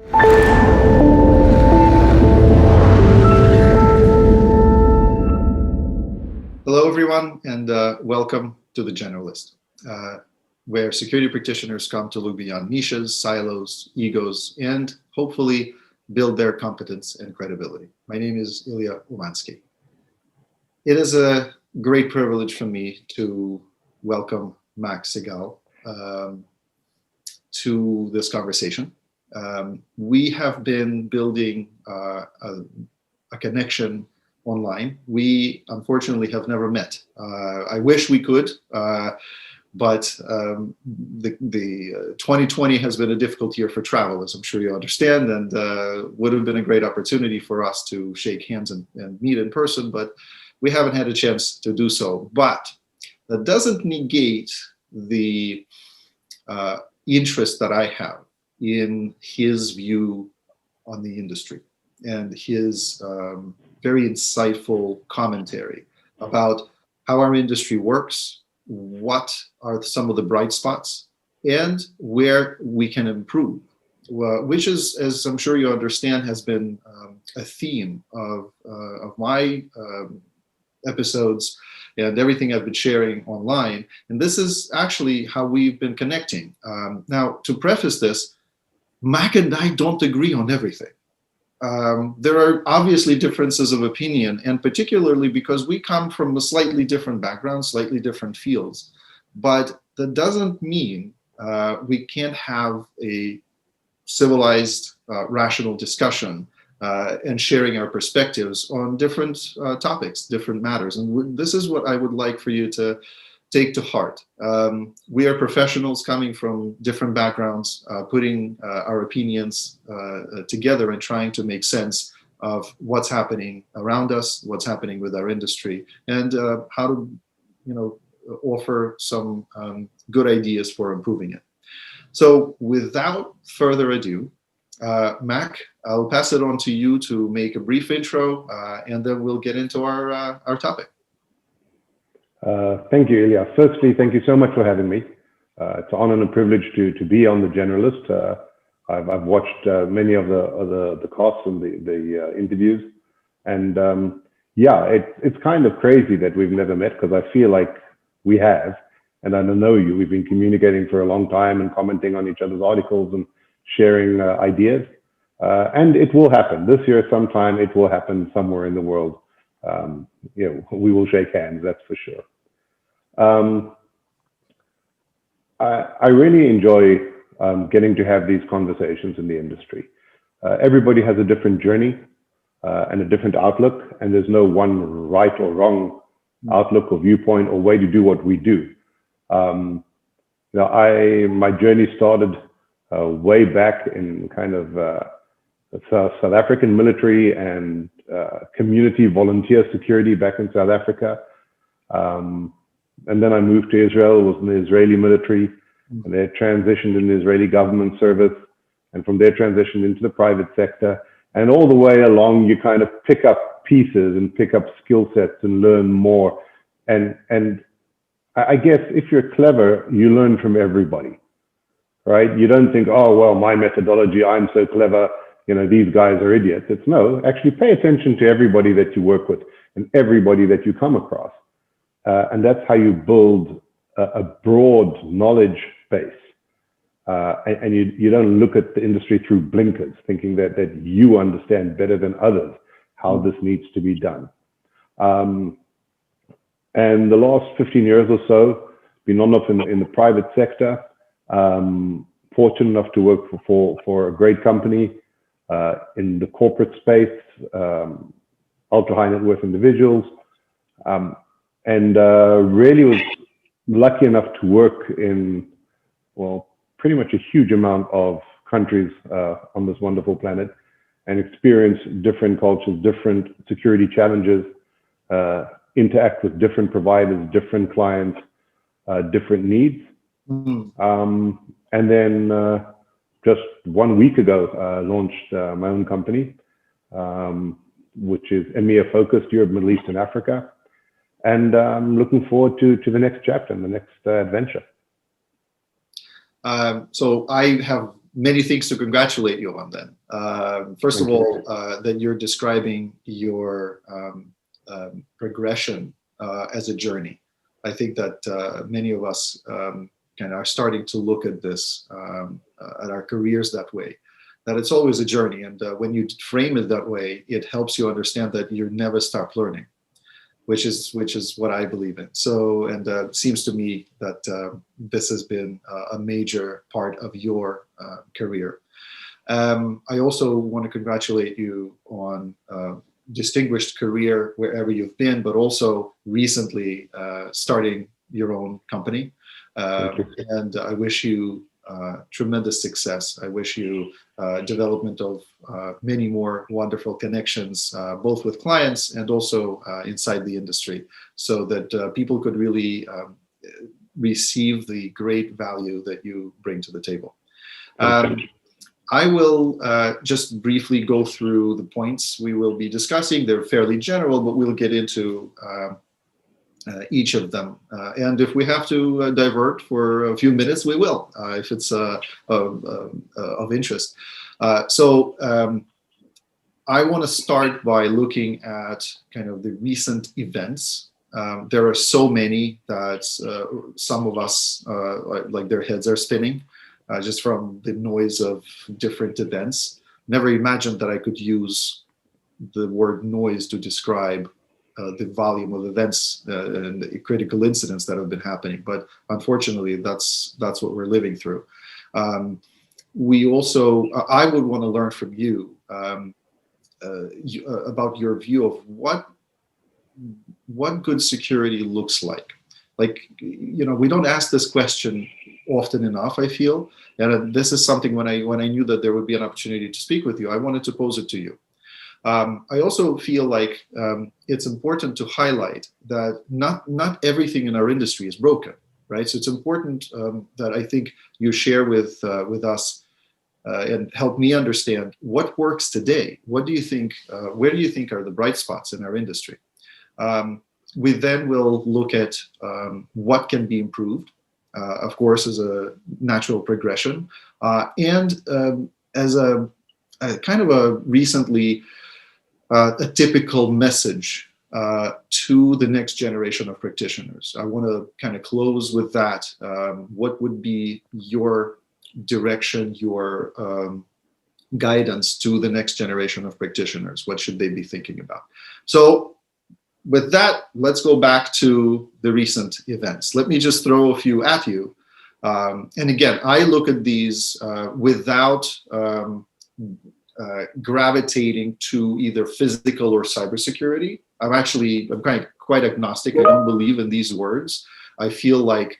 Hello, everyone, and welcome to the Generalist, where security practitioners come to look beyond niches, silos, egos, and hopefully build their competence and credibility. My name is Ilya Umanskiy. It is a great privilege for me to welcome Mac Segal to this conversation. We have been building a connection online. We unfortunately have never met. I wish we could, but the 2020 has been a difficult year for travel, as I'm sure you understand, and would have been a great opportunity for us to shake hands and meet in person, but we haven't had a chance to do so. But that doesn't negate the interest that I have in his view on the industry and his very insightful commentary about how our industry works, what are some of the bright spots, and where we can improve, which is, as I'm sure you understand, has been a theme of my episodes and everything I've been sharing online. And this is actually how we've been connecting. Now, to preface this, Mac and I don't agree on everything. There are obviously differences of opinion, and particularly because we come from a slightly different background, slightly different fields. But that doesn't mean we can't have a civilized, rational discussion and sharing our perspectives on different topics, different matters. And this is what I would like for you to take to heart. We are professionals coming from different backgrounds, putting our opinions together and trying to make sense of what's happening around us, what's happening with our industry, and how to, offer some good ideas for improving it. So without further ado, Mac, I'll pass it on to you to make a brief intro, and then we'll get into our topic. Thank you, Ilya. Firstly, thank you so much for having me. It's an honor and a privilege to be on the Generalist. I've watched many of the casts and the interviews, and it's kind of crazy that we've never met, because I feel like we have, and I know you. We've been communicating for a long time and commenting on each other's articles and sharing ideas, and it will happen this year sometime. It will happen somewhere in the world. We will shake hands, that's for sure. I really enjoy getting to have these conversations in the industry. Everybody has a different journey and a different outlook, and there's no one right or wrong outlook or viewpoint or way to do what we do. My journey started way back in kind of South African military and community volunteer security back in South Africa. And then I moved to Israel, was in the Israeli military, and they transitioned in the Israeli government service, and from there transitioned into the private sector. And all the way along, you kind of pick up pieces and pick up skill sets and learn more. And I guess if you're clever, you learn from everybody, right? You don't think, oh, well, my methodology, I'm so clever, these guys are idiots. It's no, actually pay attention to everybody that you work with and everybody that you come across. And that's how you build a broad knowledge base. And you don't look at the industry through blinkers, thinking that you understand better than others how this needs to be done. And the last 15 years or so, been on up in the private sector, fortunate enough to work for a great company in the corporate space, ultra high net worth individuals, and really was lucky enough to work in, well, pretty much a huge amount of countries on this wonderful planet, and experience different cultures, different security challenges, interact with different providers, different clients, different needs. Mm-hmm. And then just 1 week ago, launched my own company, which is EMEA focused, Europe, Middle East, and Africa. And I'm looking forward to the next chapter and the next adventure. So I have many things to congratulate you on then. First of all, that you're describing your progression as a journey. I think that many of us kind of are starting to look at this, at our careers that way, that it's always a journey. And when you frame it that way, it helps you understand that you never stop learning, which is what I believe in. So, and it seems to me that this has been a major part of your career. I also want to congratulate you on distinguished career wherever you've been, but also recently starting your own company. And I wish you tremendous success. I wish you development of many more wonderful connections, both with clients and also inside the industry, so that people could really receive the great value that you bring to the table. I will just briefly go through the points we will be discussing. They're fairly general, but we'll get into each of them. And if we have to divert for a few minutes, we will, if it's of interest. So I want to start by looking at kind of the recent events. There are so many that some of us, like their heads are spinning. Just from the noise of different events. Never imagined that I could use the word noise to describe the volume of events and the critical incidents that have been happening. But unfortunately, that's what we're living through. We also, I would want to learn from you about your view of what good security looks like. Like, you know, we don't ask this question often enough, I feel. And this is something when I knew that there would be an opportunity to speak with you, I wanted to pose it to you. I also feel like it's important to highlight that not everything in our industry is broken, right? So it's important that I think you share with us and help me understand what works today. What do you think, where do you think are the bright spots in our industry? We then will look at what can be improved, of course, as a natural progression, and as a kind of a recently a typical message to the next generation of practitioners. I want to kind of close with that. What would be your direction, your guidance to the next generation of practitioners? What should they be thinking about? So, with that, let's go back to the recent events. Let me just throw a few at you. And again, I look at these without gravitating to either physical or cybersecurity. I'm kind of quite agnostic. I don't believe in these words. I feel like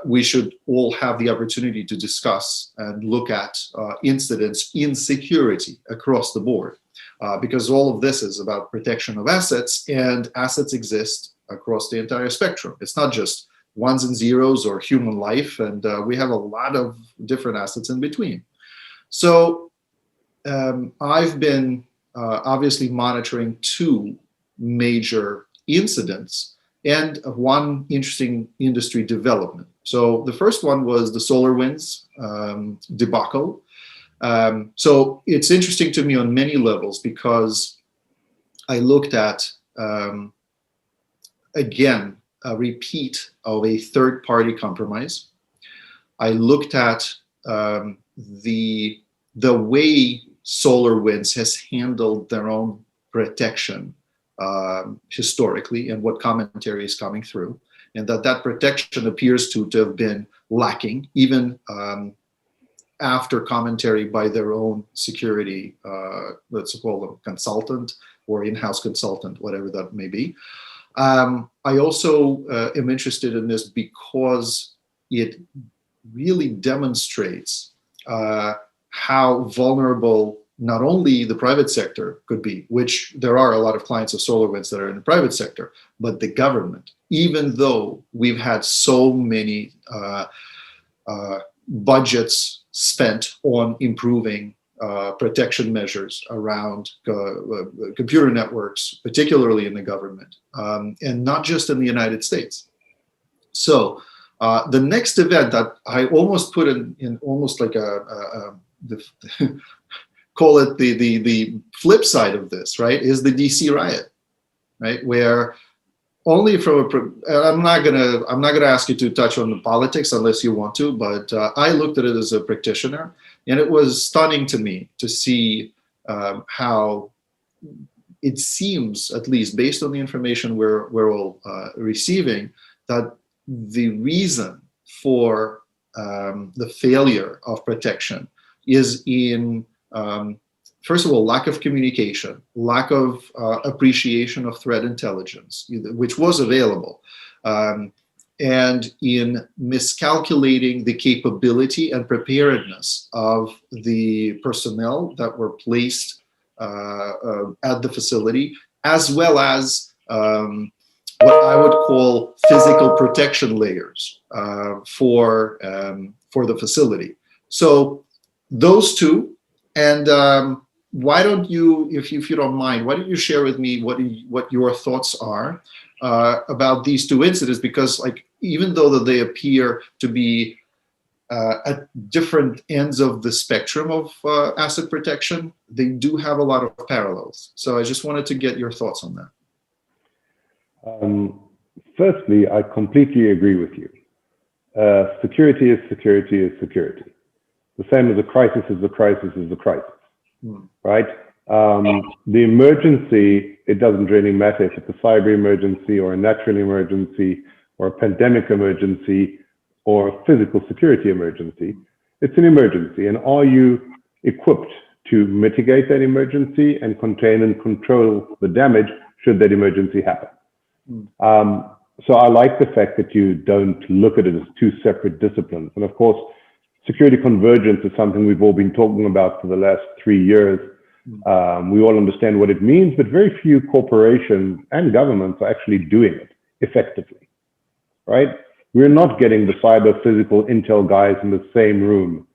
we should all have the opportunity to discuss and look at incidents in security across the board. Because all of this is about protection of assets, and assets exist across the entire spectrum. It's not just ones and zeros or human life, and we have a lot of different assets in between. So I've been obviously monitoring two major incidents and one interesting industry development. So the first one was the SolarWinds debacle. So it's interesting to me on many levels because I looked at, again, a repeat of a third-party compromise. I looked at the way SolarWinds has handled their own protection historically and what commentary is coming through, and that protection appears to have been lacking, even after commentary by their own security, let's call them consultant or in-house consultant, whatever that may be. I also am interested in this because it really demonstrates how vulnerable not only the private sector could be, which there are a lot of clients of SolarWinds that are in the private sector, but the government, even though we've had so many budgets spent on improving protection measures around computer networks, particularly in the government, and not just in the United States. So the next event that I almost put in almost like a call it the flip side of this, right, is the DC riot, right, where only from I'm not gonna ask you to touch on the politics unless you want to, but I looked at it as a practitioner, and it was stunning to me to see how it seems, at least based on the information we're all receiving, that the reason for the failure of protection is in first of all, lack of communication, lack of appreciation of threat intelligence, which was available, and in miscalculating the capability and preparedness of the personnel that were placed at the facility, as well as what I would call physical protection layers for the facility. So those two, and why don't you, if you don't mind, why don't you share with me what your thoughts are about these two incidents? Because, like, even though that they appear to be at different ends of the spectrum of asset protection, they do have a lot of parallels. So I just wanted to get your thoughts on that. Firstly, I completely agree with you. Security is security is security. The same as a crisis is a crisis is a crisis, right? The emergency, it doesn't really matter if it's a cyber emergency or a natural emergency or a pandemic emergency or a physical security emergency. It's an emergency. And are you equipped to mitigate that emergency and contain and control the damage should that emergency happen? So I like the fact that you don't look at it as two separate disciplines. And of course, security convergence is something we've all been talking about for the last 3 years. We all understand what it means, but very few corporations and governments are actually doing it effectively, right? We're not getting the cyber physical intel guys in the same room,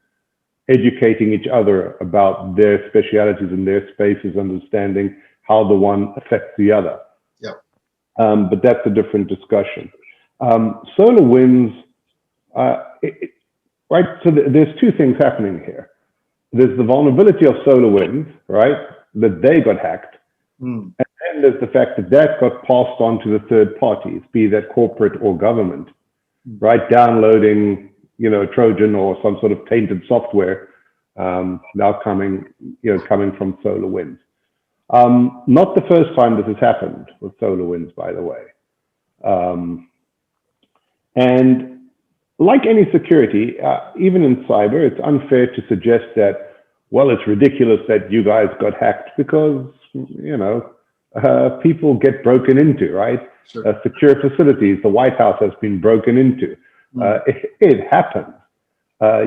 educating each other about their specialities and their spaces, understanding how the one affects the other. Yeah. But that's a different discussion. SolarWinds, right? So there's two things happening here. There's the vulnerability of SolarWinds, right? That they got hacked. And then there's the fact that that got passed on to the third parties, be that corporate or government, right? Downloading, Trojan or some sort of tainted software now coming from SolarWinds. Not the first time this has happened with SolarWinds, by the way. And like any security, even in cyber, it's unfair to suggest that, well, it's ridiculous that you guys got hacked because, people get broken into, right? Sure. Secure facilities, the White House has been broken into. It happens.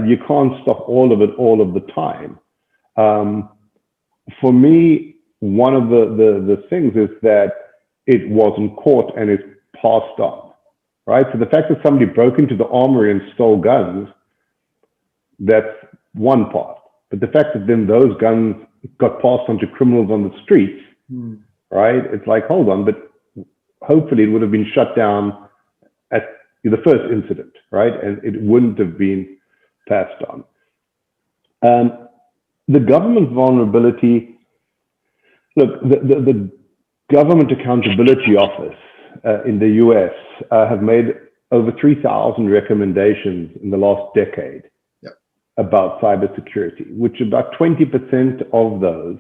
You can't stop all of it all of the time. For me, one of the things is that it wasn't caught and it's passed on. Right, so the fact that somebody broke into the armory and stole guns, that's one part. But the fact that then those guns got passed on to criminals on the streets, right? It's like, hold on, but hopefully it would have been shut down at the first incident, right? And it wouldn't have been passed on. The government vulnerability, look, the Government Accountability Office in the US have made over 3,000 recommendations in the last decade about cybersecurity, which about 20% of those,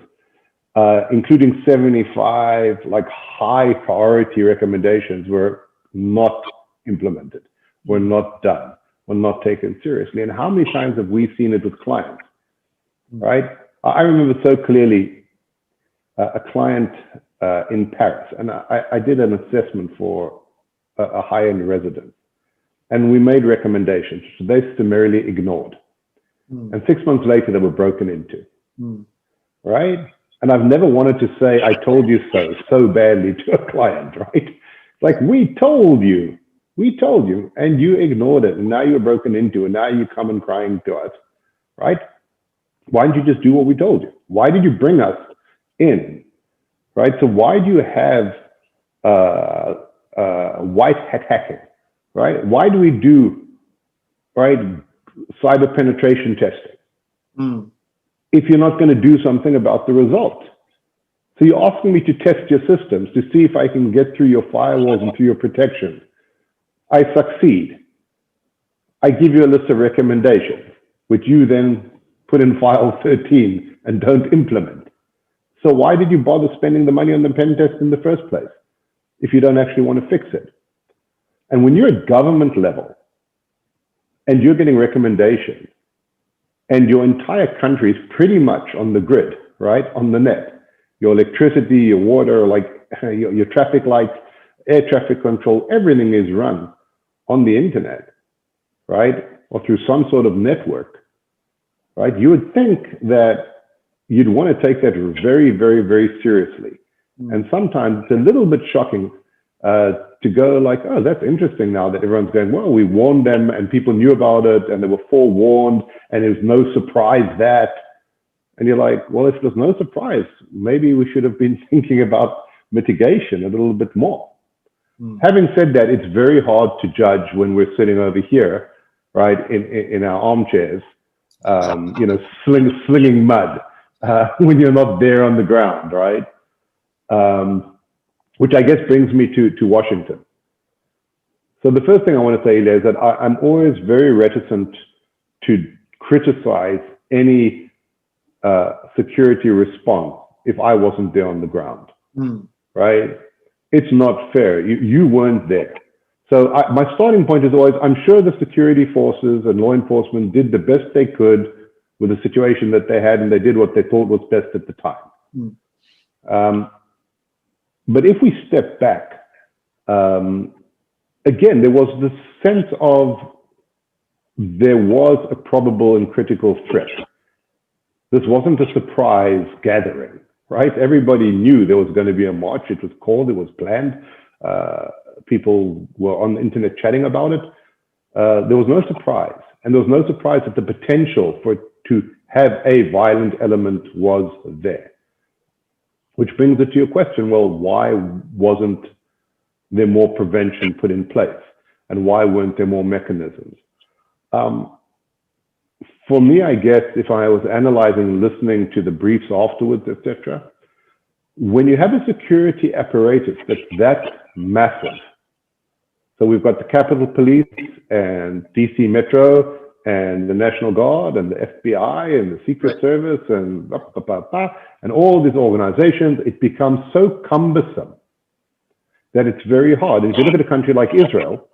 including 75 like high priority recommendations, were not implemented, were not done, were not taken seriously. And how many times have we seen it with clients, right? I remember so clearly a client in Paris, and I did an assessment for a high-end residence, and we made recommendations, which they summarily ignored. And 6 months later, they were broken into, right? And I've never wanted to say, I told you so badly to a client, right? It's like, we told you, and you ignored it, and now you're broken into, and now you come and crying to us, right? Why didn't you just do what we told you? Why did you bring us in, right? So why do you have white hat hacking, right? Why do we do, right, cyber penetration testing, if you're not going to do something about the result? So you're asking me to test your systems to see if I can get through your firewalls and through your protection. I succeed. I give you a list of recommendations, which you then put in file 13 and don't implement. So why did you bother spending the money on the pen test in the first place if you don't actually want to fix it? And when you're at government level and you're getting recommendations and your entire country is pretty much on the grid, right, on the net, your electricity, your water, like your traffic lights, air traffic control, everything is run on the internet, right, or through some sort of network, right? You would think that you'd want to take that very, very, very seriously. And sometimes it's a little bit shocking to go like, oh, that's interesting now that everyone's going, well, we warned them and people knew about it and they were forewarned and it was no surprise that. And you're like, well, if there's no surprise, maybe we should have been thinking about mitigation a little bit more. Having said that, it's very hard to judge when we're sitting over here, right, in our armchairs, you know, slinging mud when you're not there on the ground, right? Which I guess brings me to Washington. So the first thing I want to say is that I'm always very reticent to criticize any security response if I wasn't there on the ground, right? It's not fair. You weren't there. So my starting point is always, I'm sure the security forces and law enforcement did the best they could with the situation that they had, and they did what they thought was best at the time. But if we step back, again, there was this sense of there was a probable and critical threat. This wasn't a surprise gathering, right? Everybody knew there was going to be a march. It was called, it was planned. People were on the internet chatting about it. There was no surprise. And there was no surprise that the potential for it to have a violent element was there. Which brings it to your question, well, why wasn't there more prevention put in place? And why weren't there more mechanisms? For me, I guess, if I was analyzing, listening to the briefs afterwards, etc., when you have a security apparatus that's that massive, so we've got the Capitol Police and DC Metro and the National Guard and the FBI and the Secret Service and all these organizations, it becomes so cumbersome that it's very hard. And if you look at a country like Israel,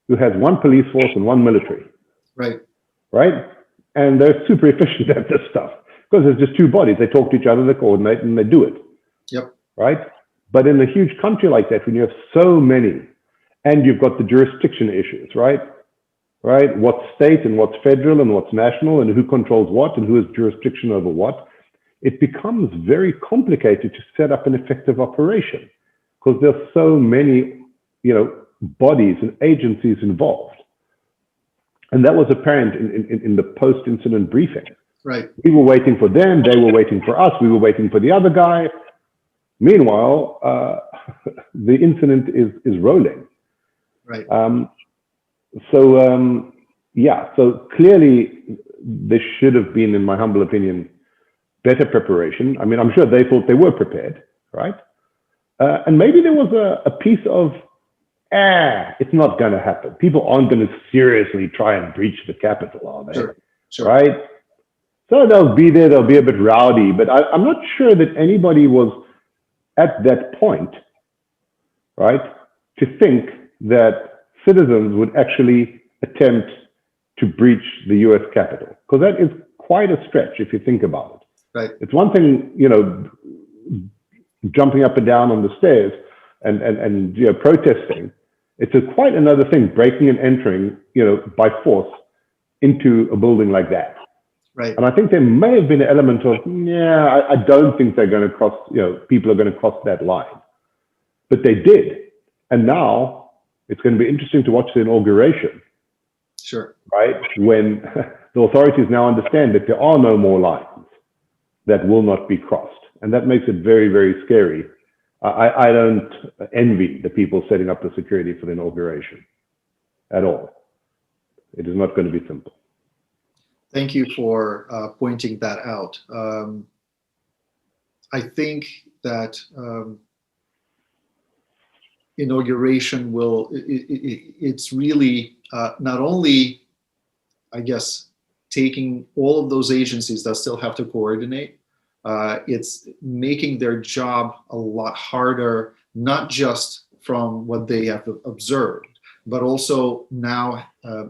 who has one police force and one military, right? And they're super efficient at this stuff because there's just two bodies. They talk to each other, they coordinate, and they do it. Right? But in a huge country like that, when you have so many, and you've got the jurisdiction issues, right? What's state and what's federal and what's national and who controls what and who has jurisdiction over what, it becomes very complicated to set up an effective operation because there's so many, you know, bodies and agencies involved. And that was apparent in the post-incident briefing. We were waiting for them, they were waiting for us, we were waiting for the other guy. Meanwhile, the incident is rolling. So clearly there should have been, in my humble opinion, better preparation. I mean, I'm sure they thought they were prepared, right? And maybe there was a piece of, it's not going to happen. People aren't going to seriously try and breach the Capitol, are they? Right? So they'll be there, they'll be a bit rowdy, but I'm not sure that anybody was at that point, right, to think that citizens would actually attempt to breach the US Capitol, because that is quite a stretch if you think about it. It's one thing, you know, jumping up and down on the stairs and you know, protesting. It's quite another thing breaking and entering, you know, by force into a building like that. And I think there may have been an element of, I don't think they're going to cross, you know, people are going to cross that line. But they did. And now it's going to be interesting to watch the inauguration. Right? When the authorities now understand that there are no more lines that will not be crossed. And that makes it very, very scary. I don't envy the people setting up the security for the inauguration at all. It is not going to be simple. Thank you for pointing that out. I think that inauguration it's really not only, I guess, taking all of those agencies that still have to coordinate, it's making their job a lot harder, not just from what they have observed, but also now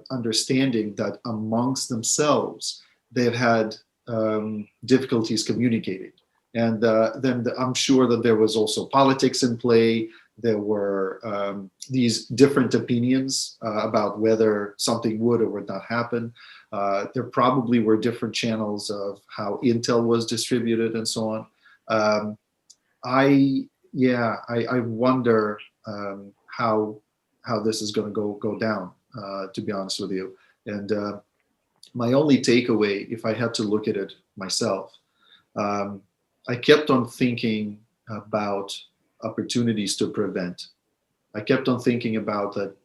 understanding that amongst themselves, they've had difficulties communicating. And then I'm sure that there was also politics in play. There were these different opinions about whether something would or would not happen. There probably were different channels of how intel was distributed and so on. I wonder how this is going to go down. To be honest with you, and my only takeaway, if I had to look at it myself, I kept on thinking about opportunities to prevent. I kept on thinking about that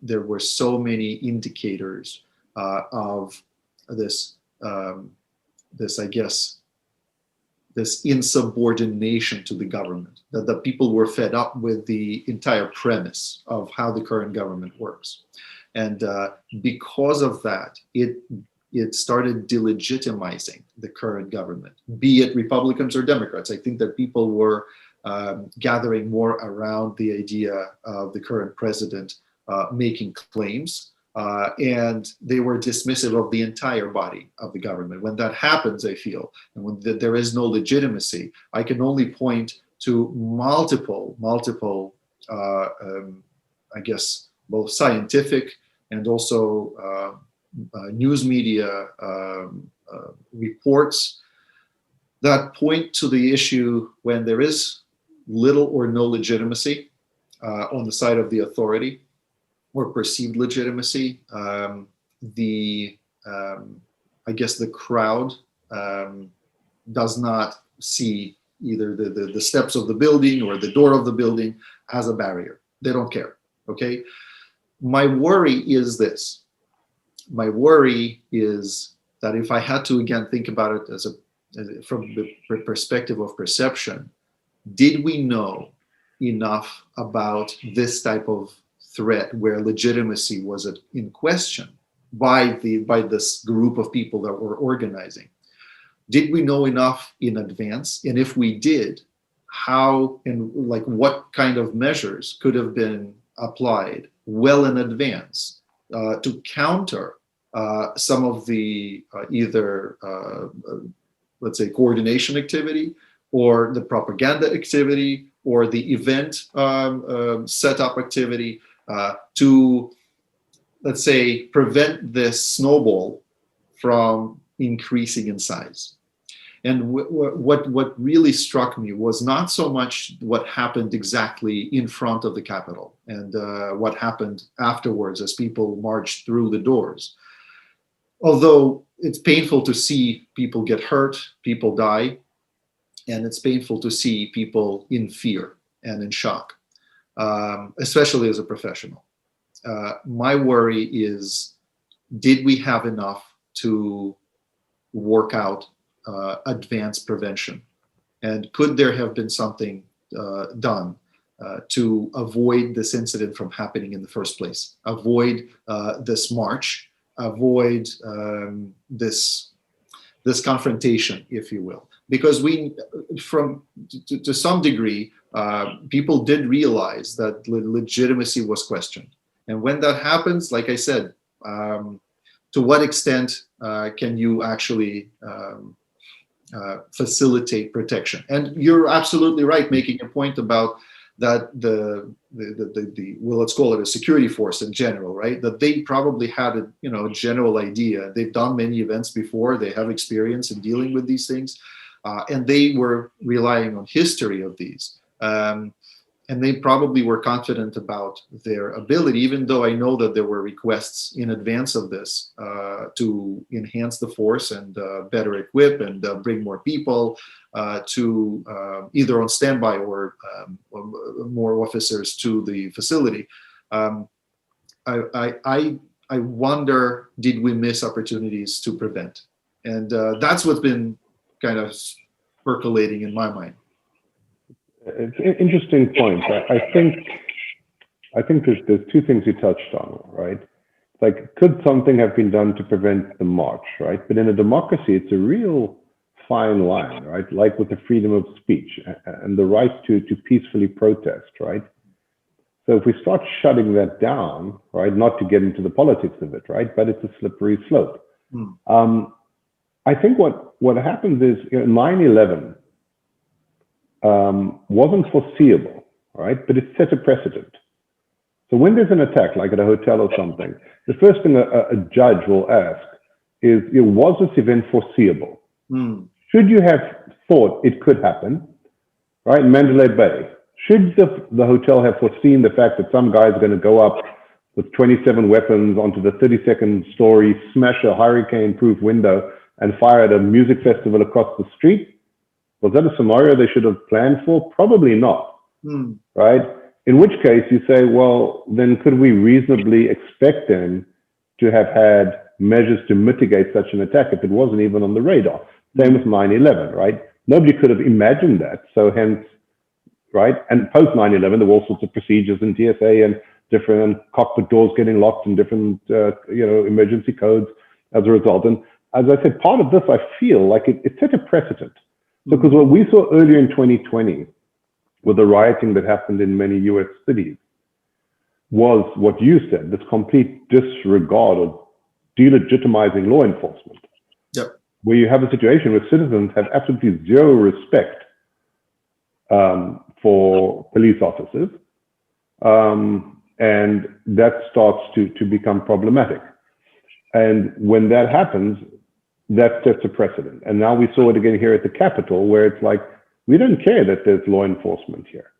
there were so many indicators of this, I guess, this insubordination to the government, that the people were fed up with the entire premise of how the current government works. And because of that, it started delegitimizing the current government, be it Republicans or Democrats. I think that people were gathering more around the idea of the current president making claims, and they were dismissive of the entire body of the government. When that happens, I feel, and when there is no legitimacy, I can only point to multiple, I guess, both scientific and also news media reports that point to the issue when there is little or no legitimacy on the side of the authority, or perceived legitimacy. I guess the crowd does not see either the steps of the building or the door of the building as a barrier. They don't care, okay? My worry is this. My worry is that if I had to, again, think about it from the perspective of perception, did we know enough about this type of threat where legitimacy was in question by this group of people that were organizing? Did we know enough in advance? And if we did, how and what kind of measures could have been applied well in advance to counter some of the either let's say coordination activity, or the propaganda activity, or the event setup activity, to, let's say, prevent this snowball from increasing in size. And what really struck me was not so much what happened exactly in front of the Capitol and what happened afterwards as people marched through the doors. Although it's painful to see people get hurt, people die, and it's painful to see people in fear and in shock, especially as a professional. My worry is, did we have enough to work out advanced prevention? And could there have been something done to avoid this incident from happening in the first place? Avoid this march, avoid this confrontation, if you will. Because to some degree, people did realize that legitimacy was questioned. And when that happens, like I said, to what extent can you actually facilitate protection? And you're absolutely right, making a point about that well, let's call it a security force in general, right? That they probably had a general idea. They've done many events before. They have experience in dealing with these things, and they were relying on history of these. And they probably were confident about their ability, even though I know that there were requests in advance of this to enhance the force and better equip and bring more people to either on standby or more officers to the facility. I I wonder, did we miss opportunities to prevent? And that's what's been kind of percolating in my mind. It's an interesting point. I think there's two things you touched on, right? Like, could something have been done to prevent the march, right? But in a democracy, it's a real fine line, right? Like with the freedom of speech and the right to peacefully protest, right? So if we start shutting that down, right, not to get into the politics of it, right, but it's a slippery slope. I think what happens is, 9/11 wasn't foreseeable, right, but it set a precedent. So when there's an attack, like at a hotel or something, the first thing a judge will ask is, was this event foreseeable? Should you have thought it could happen, right? Mandalay Bay. Should the hotel have foreseen the fact that some guy is going to go up with 27 weapons onto the 32nd story, smash a hurricane-proof window, and fire at a music festival across the street? Was that a scenario they should have planned for? Probably not, right? In which case you say, well, then could we reasonably expect them to have had measures to mitigate such an attack if it wasn't even on the radar? Same with 9/11, right? Nobody could have imagined that. So hence, right? And post 9/11, there were all sorts of procedures in TSA and different cockpit doors getting locked and different, emergency codes as a result. And as I said, part of this, I feel like it set a precedent. Because what we saw earlier in 2020 with the rioting that happened in many US cities was what you said, this complete disregard of delegitimizing law enforcement. Yep. Where you have a situation where citizens have absolutely zero respect for police officers, and that starts to become problematic. And when that happens, that sets a precedent. And now we saw it again here at the Capitol, where it's like, we don't care that there's law enforcement here,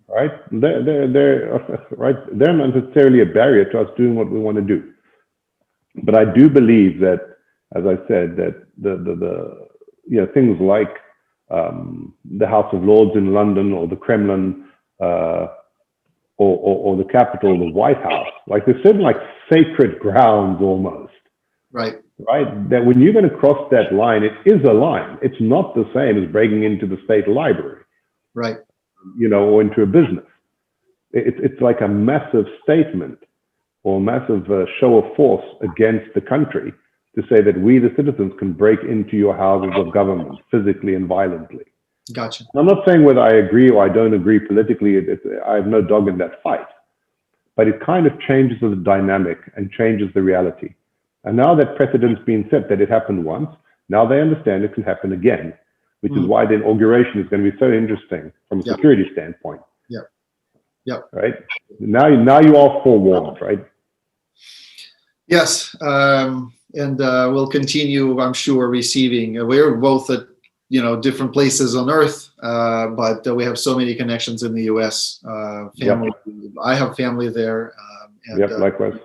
right? They're not necessarily a barrier to us doing what we want to do. But I do believe that, as I said, that the things like the House of Lords in London or the Kremlin or the Capitol, the White House, like there's certain like sacred grounds almost. Right. Right. That when you're going to cross that line, it is a line. It's not the same as breaking into the state library. Right. Or into a business. It's like a massive statement or a massive show of force against the country to say that we, the citizens, can break into your houses of government physically and violently. Gotcha. I'm not saying whether I agree or I don't agree politically. I have no dog in that fight. But it kind of changes the dynamic and changes the reality. And now that precedent's been set that it happened once, now they understand it can happen again, which is why the inauguration is going to be so interesting from a security standpoint. Yeah. Right. Now you are forewarned, right? Yes. And we'll continue, I'm sure, receiving. We're both at different places on Earth, but we have so many connections in the U.S. Family. Yep. I have family there. Likewise.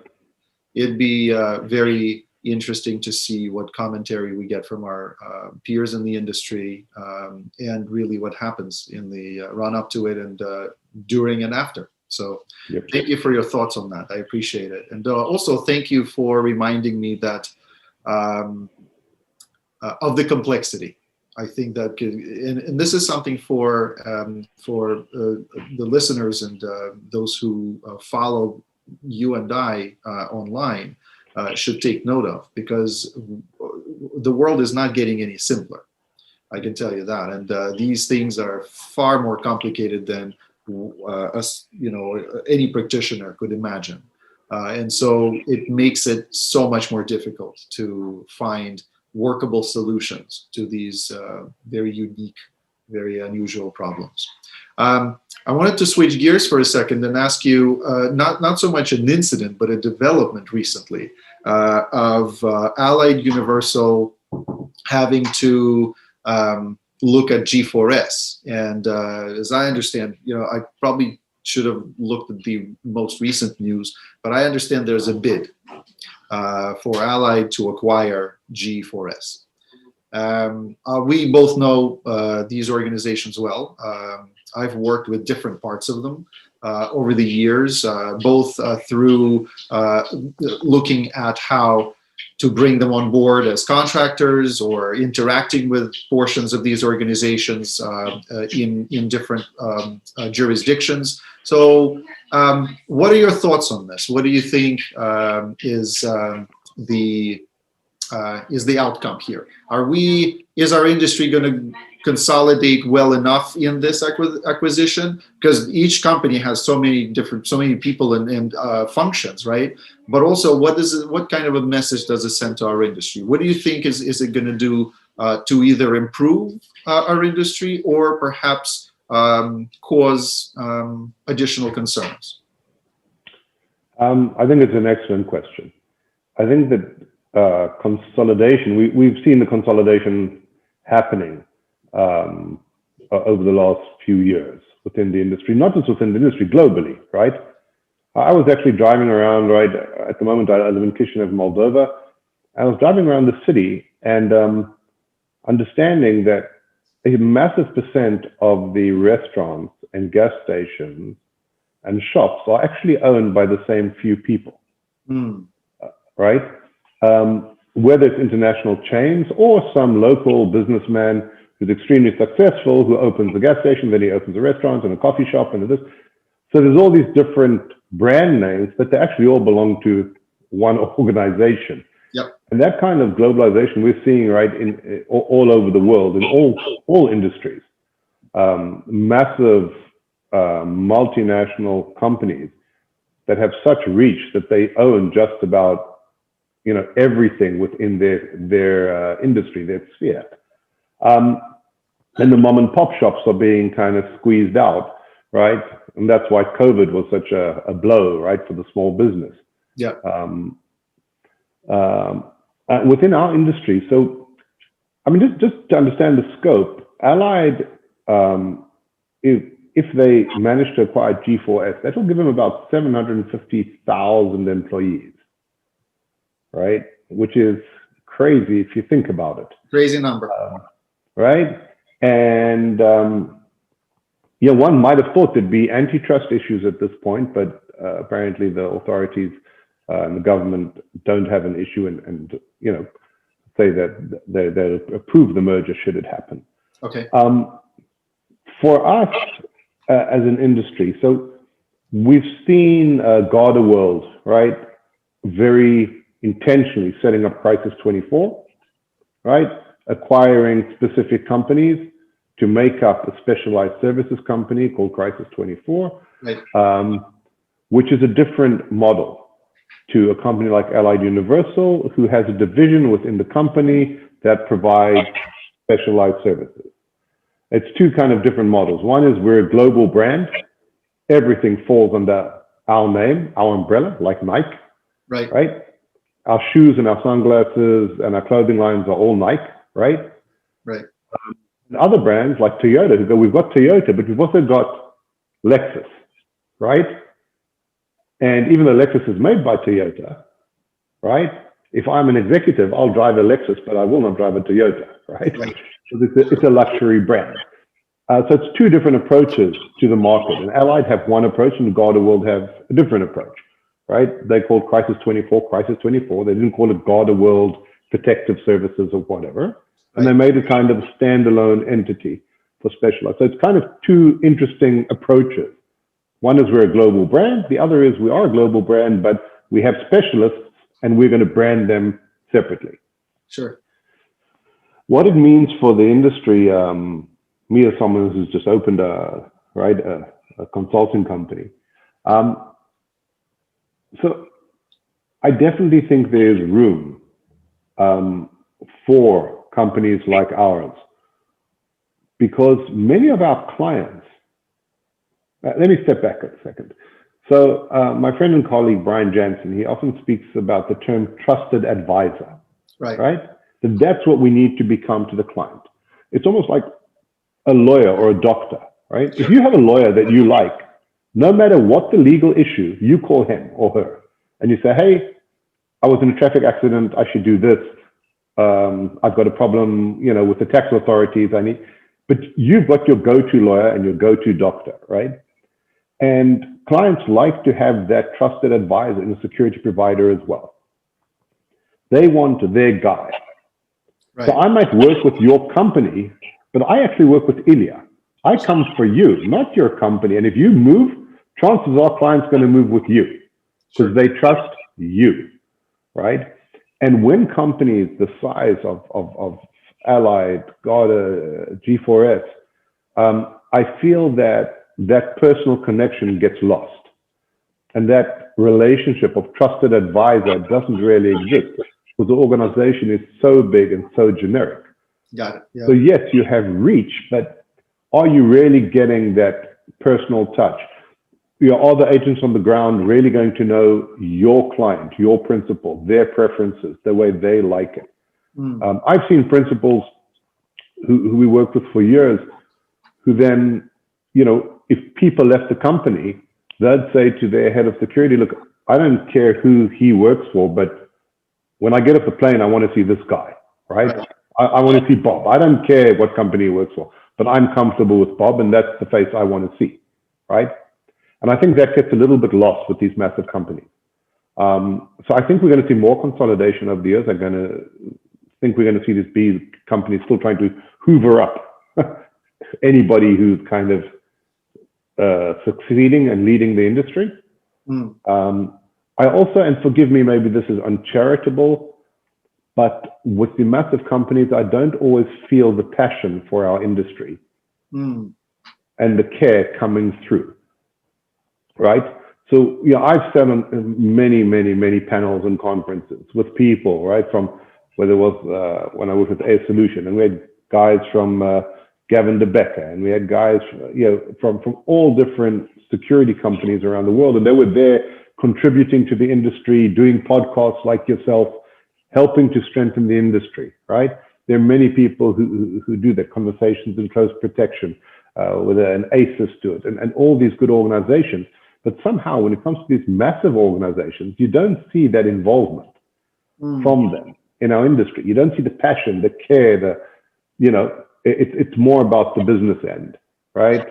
It'd be very interesting to see what commentary we get from our peers in the industry, and really what happens in the run up to it and during and after. So Thank you for your thoughts on that. I appreciate it. And also thank you for reminding me that of the complexity. I think that, and this is something for the listeners and those who follow you and I online should take note of, because the world is not getting any simpler. I can tell you that. And these things are far more complicated than any practitioner could imagine. And so it makes it so much more difficult to find workable solutions to these very unique, very unusual problems. I wanted to switch gears for a second and ask you, not so much an incident, but a development recently of Allied Universal having to look at G4S. And as I understand, I probably should have looked at the most recent news, but I understand there's a bid for Allied to acquire G4S. We both know these organizations well. I've worked with different parts of them. over the years, both through looking at how to bring them on board as contractors or interacting with portions of these organizations in different jurisdictions. So what are your thoughts on this? What do you think is the outcome here? Is our industry going to consolidate well enough in this acquisition? Because each company has so many people and functions, right? But also, what kind of a message does it send to our industry? What do you think is it going to do to either improve our industry or perhaps cause additional concerns? I think it's an excellent question. I think that consolidation, we've seen the consolidation happening over the last few years within the industry, not just within the industry, globally, right? I was actually driving around, right, at the moment I live in Chisinau, Moldova. I was driving around the city and understanding that a massive percent of the restaurants and gas stations and shops are actually owned by the same few people, right? Whether it's international chains or some local businessman who's extremely successful, who opens a gas station, then he opens a restaurant and a coffee shop and this. So there's all these different brand names, but they actually all belong to one organization. Yep. And that kind of globalization we're seeing, right, in all over the world, in all industries. Massive multinational companies that have such reach that they own just about, you know, everything within their industry, their sphere. And the mom and pop shops are being kind of squeezed out, right? And that's why COVID was such a blow, right, for the small business. Yeah. Within our industry, so I mean, just to understand the scope, Allied, if they manage to acquire G4S, that will give them about 750,000 employees, right? Which is crazy if you think about it. Crazy number. Right? And yeah, one might have thought there'd be antitrust issues at this point, but apparently the authorities and the government don't have an issue and you know, say that they'll approve the merger should it happen. Okay. For us as an industry, so we've seen Garda-World, right, very intentionally setting up Crisis 24, right, acquiring specific companies to make up a specialized services company called Crisis 24, right. Which is a different model to a company like Allied Universal, who has a division within the company that provides specialized services. It's two kind of different models. One is we're a global brand. Everything falls under our name, our umbrella, like Nike, Right. right? Our shoes and our sunglasses and our clothing lines are all Nike, right? Right. And other brands like Toyota, we've got Toyota, but we've also got Lexus, right? And even though Lexus is made by Toyota, right? If I'm an executive, I'll drive a Lexus, but I will not drive a Toyota, right? Right. So it's a luxury brand. So it's two different approaches to the market. And Allied have one approach and Garda-World have a different approach, right? They called Crisis 24, Crisis 24. They didn't call it Garda-World Protective Services or whatever. And they made it kind of a standalone entity for specialized. So it's kind of two interesting approaches. One is we're a global brand. The other is we are a global brand, but we have specialists and we're going to brand them separately. Sure. What it means for the industry, me as someone who's just opened a consulting company. So I definitely think there's room for companies like ours, because many of our clients, let me step back a second. So my friend and colleague, Brian Jansen, he often speaks about the term trusted advisor, right? That's what we need to become to the client. It's almost like a lawyer or a doctor, right? If you have a lawyer that you like, no matter what the legal issue, you call him or her and you say, hey, I was in a traffic accident, I should do this. I've got a problem, you know, with the tax authorities, but you've got your go-to lawyer and your go-to doctor, right? And clients like to have that trusted advisor in a security provider as well. They want their guy. Right. So I might work with your company, but I actually work with Ilya. I come for you, not your company. And if you move, chances are clients going to move with you because they trust you, right? And when companies the size of Allied, Garda, G4S, I feel that that personal connection gets lost. And that relationship of trusted advisor doesn't really exist because the organization is so big and so generic. Got it. Yeah. So yes, you have reach, but are you really getting that personal touch? Are the agents on the ground really going to know your client, your principal, their preferences, the way they like it? I've seen principals who we worked with for years who then, if people left the company, they'd say to their head of security, look, I don't care who he works for, but when I get off the plane, I want to see this guy, right? I want to see Bob. I don't care what company he works for, but I'm comfortable with Bob, and that's the face I want to see, right? And I think that gets a little bit lost with these massive companies. So I think we're going to see more consolidation over the years. I'm going to think we're going to see these big companies still trying to hoover up anybody who's kind of succeeding and leading the industry. I also, and forgive me, maybe this is uncharitable, but with the massive companies, I don't always feel the passion for our industry and the care coming through, right? So, I've sat on many panels and conferences with people, right? From whether it was when I worked with A Solution, and we had guys from Gavin Debacle, and we had guys, from all different security companies around the world, and they were there contributing to the industry, doing podcasts like yourself, helping to strengthen the industry, right? There are many people who do that, conversations in close protection, with an ACES to it, and all these good organizations. But somehow, when it comes to these massive organizations, you don't see that involvement from them in our industry. You don't see the passion, the care, it's more about the business end, right?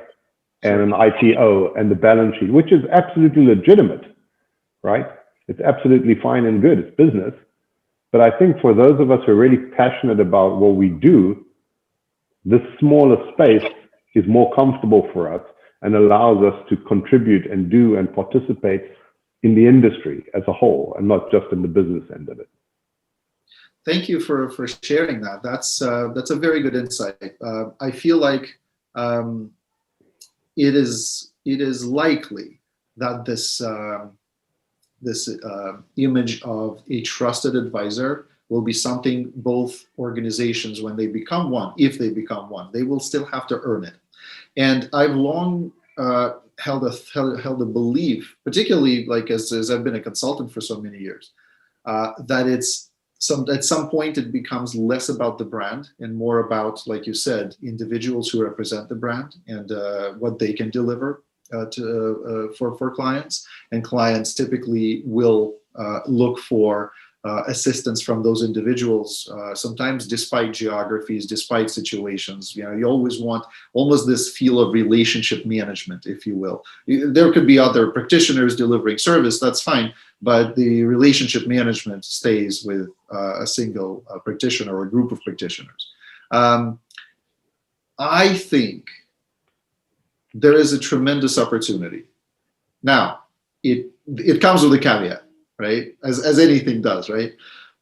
And an IPO and the balance sheet, which is absolutely legitimate, right? It's absolutely fine and good. It's business. But I think for those of us who are really passionate about what we do, this smaller space is more comfortable for us and allows us to contribute and do and participate in the industry as a whole and not just in the business end of it. Thank you for sharing that. That's a very good insight. I feel like it is likely that this image of a trusted advisor will be something both organizations, when they become one, if they become one, they will still have to earn it. And I've long held a belief, particularly like as I've been a consultant for so many years, that at some point it becomes less about the brand and more about, like you said, individuals who represent the brand and what they can deliver for clients. And clients typically will look for assistance from those individuals, sometimes despite geographies, despite situations. You always want almost this feel of relationship management, if you will. There could be other practitioners delivering service, that's fine, but the relationship management stays with a single practitioner or a group of practitioners. I think there is a tremendous opportunity. Now, it comes with a caveat, right? As anything does, right?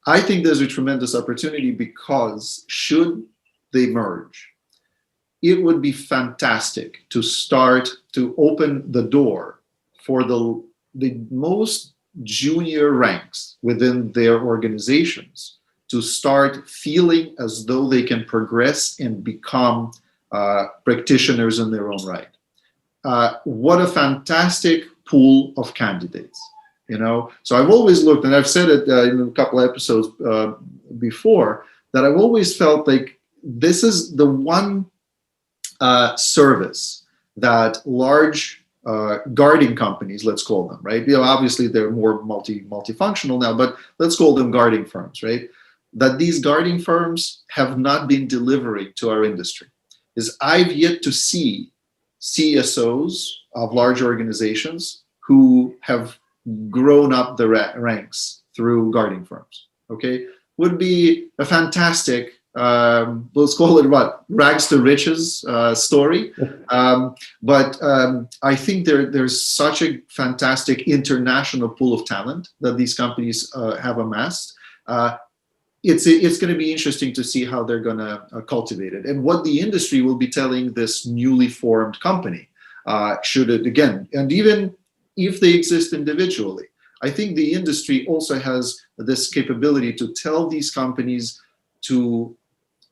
I think there's a tremendous opportunity because should they merge, it would be fantastic to start to open the door for the most junior ranks within their organizations to start feeling as though they can progress and become practitioners in their own right. What a fantastic pool of candidates. So I've always looked, and I've said it in a couple of episodes before, that I've always felt like this is the one service that large guarding companies, let's call them, right? Obviously they're more multifunctional now, but let's call them guarding firms, right? That these guarding firms have not been delivering to our industry. Is I've yet to see CSOs of large organizations who have grown up the ranks through guarding firms. Okay, would be a fantastic, let's call it what, rags to riches story. But I think there's such a fantastic international pool of talent that these companies have amassed. It's going to be interesting to see how they're going to cultivate it, and what the industry will be telling this newly formed company. Should it, again, and even if they exist individually, I think the industry also has this capability to tell these companies to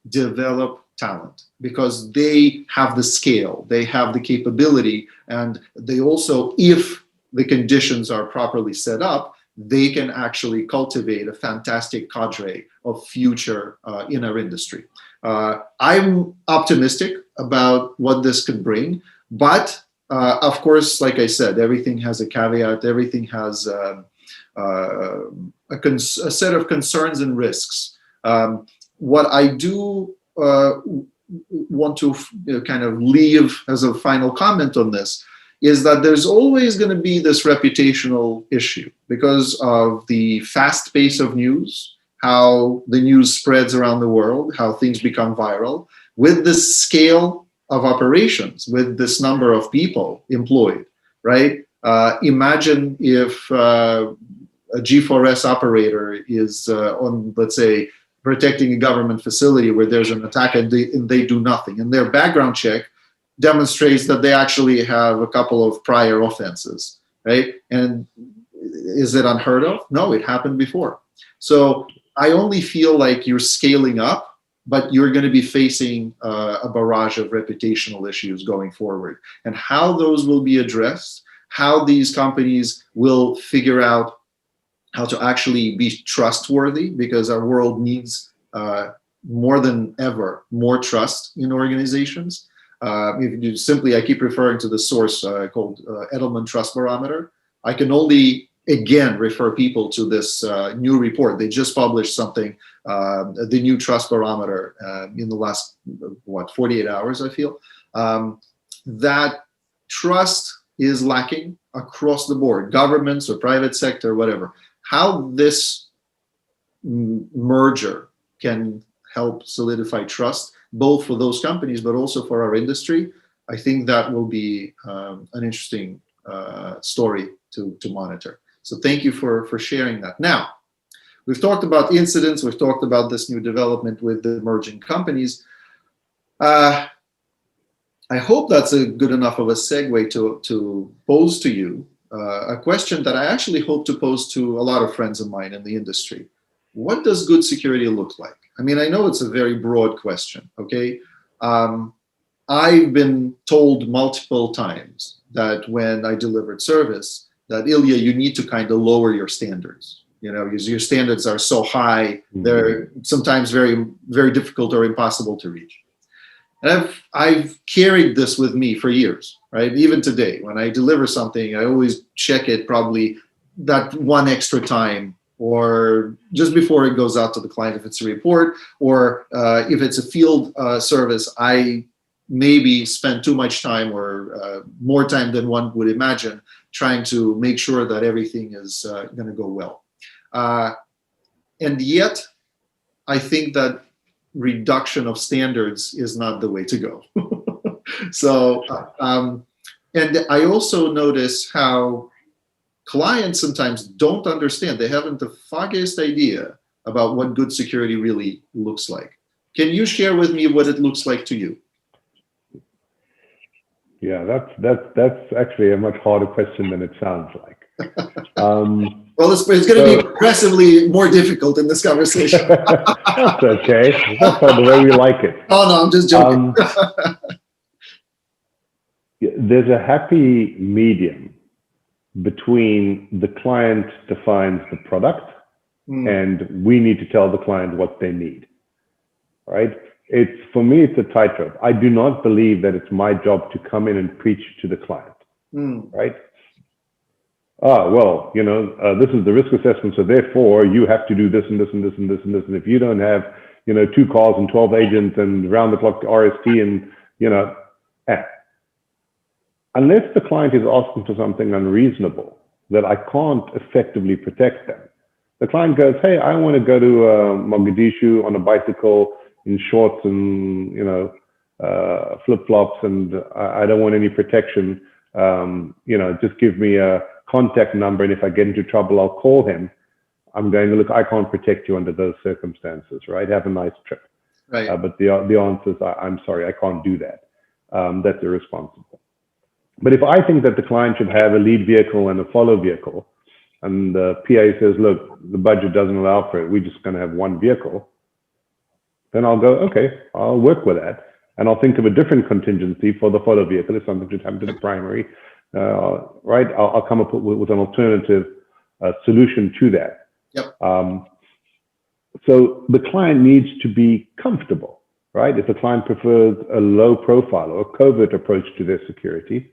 develop talent, because they have the scale, they have the capability, and they also, if the conditions are properly set up, they can actually cultivate a fantastic cadre of future in our industry. I'm optimistic about what this could bring, but of course, like I said, everything has a caveat, everything has a set of concerns and risks. What I do want to kind of leave as a final comment on this is that there's always going to be this reputational issue because of the fast pace of news, how the news spreads around the world, how things become viral, with this scale of operations, with this number of people employed, right? Imagine if a G4S operator is on, let's say, protecting a government facility where there's an attack and they do nothing. And their background check demonstrates that they actually have a couple of prior offenses, right? And is it unheard of? No, it happened before. So I only feel like you're scaling up, but you're going to be facing a barrage of reputational issues going forward. And how those will be addressed, how these companies will figure out how to actually be trustworthy, because our world needs more than ever more trust in organizations. If you simply, I keep referring to the source called Edelman Trust Barometer. I can only, again, refer people to this new report. They just published something, the new Trust Barometer in the last, 48 hours, I feel. That trust is lacking across the board, governments or private sector, whatever. How this merger can help solidify trust, both for those companies, but also for our industry, I think that will be an interesting story to monitor. So thank you for sharing that. Now, we've talked about incidents, we've talked about this new development with the merging companies. I hope that's a good enough of a segue to pose to you a question that I actually hope to pose to a lot of friends of mine in the industry. What does good security look like? I mean, I know it's a very broad question, okay? I've been told multiple times that when I delivered service, that Ilya, you need to kind of lower your standards, because your standards are so high, they're sometimes very, very difficult or impossible to reach. And I've carried this with me for years, right? Even today, when I deliver something, I always check it probably that one extra time, or just before it goes out to the client if it's a report, or if it's a field service, I maybe spend too much time or more time than one would imagine trying to make sure that everything is going to go well. And yet, I think that reduction of standards is not the way to go. So, and I also notice how clients sometimes don't understand. They haven't the foggiest idea about what good security really looks like. Can you share with me what it looks like to you? Yeah, that's actually a much harder question than it sounds like. Well, it's going to be progressively more difficult in this conversation. That's okay. That's not the way we like it. Oh, no, I'm just joking. There's a happy medium between the client defines the product and we need to tell the client what they need, right? For me, it's a tightrope. I do not believe that it's my job to come in and preach to the client, right? Well, this is the risk assessment, so therefore you have to do this and this and this and this and this. And if you don't have, 2 calls and 12 agents and round the clock RST and, unless the client is asking for something unreasonable that I can't effectively protect them. The client goes, hey, I want to go to Mogadishu on a bicycle in shorts and, you know, flip-flops, and I don't want any protection. You know, just give me a contact number, and if I get into trouble, I'll call him. I'm going, look, I can't protect you under those circumstances, right? Have a nice trip. Right. But the answer is, I'm sorry, I can't do that. That's irresponsible. But if I think that the client should have a lead vehicle and a follow vehicle, and the PA says, look, the budget doesn't allow for it, we're just going to have one vehicle, then I'll go, okay, I'll work with that. And I'll think of a different contingency for the follow vehicle if something should happen to the primary, right? I'll come up with an alternative solution to that. Yep. So the client needs to be comfortable, right? If the client prefers a low profile or a covert approach to their security,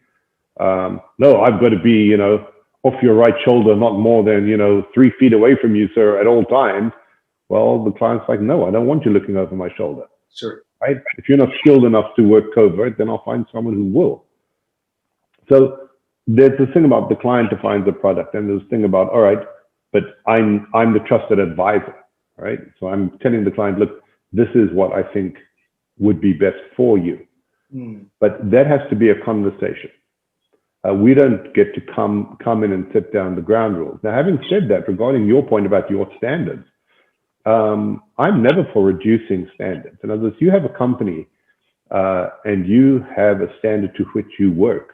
no, I've got to be, you know, off your right shoulder, not more than, you know, 3 feet away from you, sir, at all times. Well, the client's like, no, I don't want you looking over my shoulder. Sure. Right? If you're not skilled enough to work covert, then I'll find someone who will. So there's this thing about the client defines the product, and there's this thing about, all right, but I'm the trusted advisor, right? So I'm telling the client, look, this is what I think would be best for you. But that has to be a conversation. We don't get to come in and set down the ground rules. Now, having said that, regarding your point about your standards, I'm never for reducing standards. In other words, you have a company and you have a standard to which you work,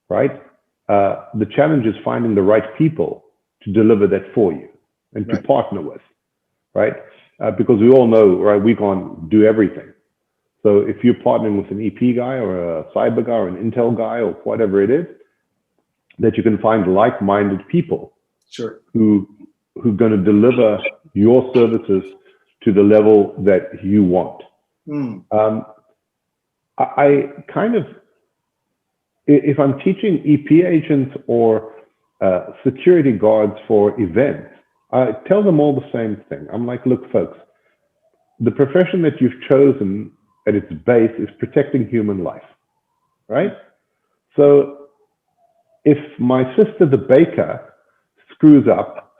right? The challenge is finding the right people to deliver that for you and to partner with, right? Because we all know, right, we can't do everything. So if you're partnering with an EP guy or a cyber guy or an Intel guy or whatever it is, that you can find like-minded people who are going to deliver your services to the level that you want. I kind of, if I'm teaching EP agents or security guards for events, I tell them all the same thing. I'm like, look, folks, the profession that you've chosen at its base is protecting human life, right? So if my sister, the baker, screws up,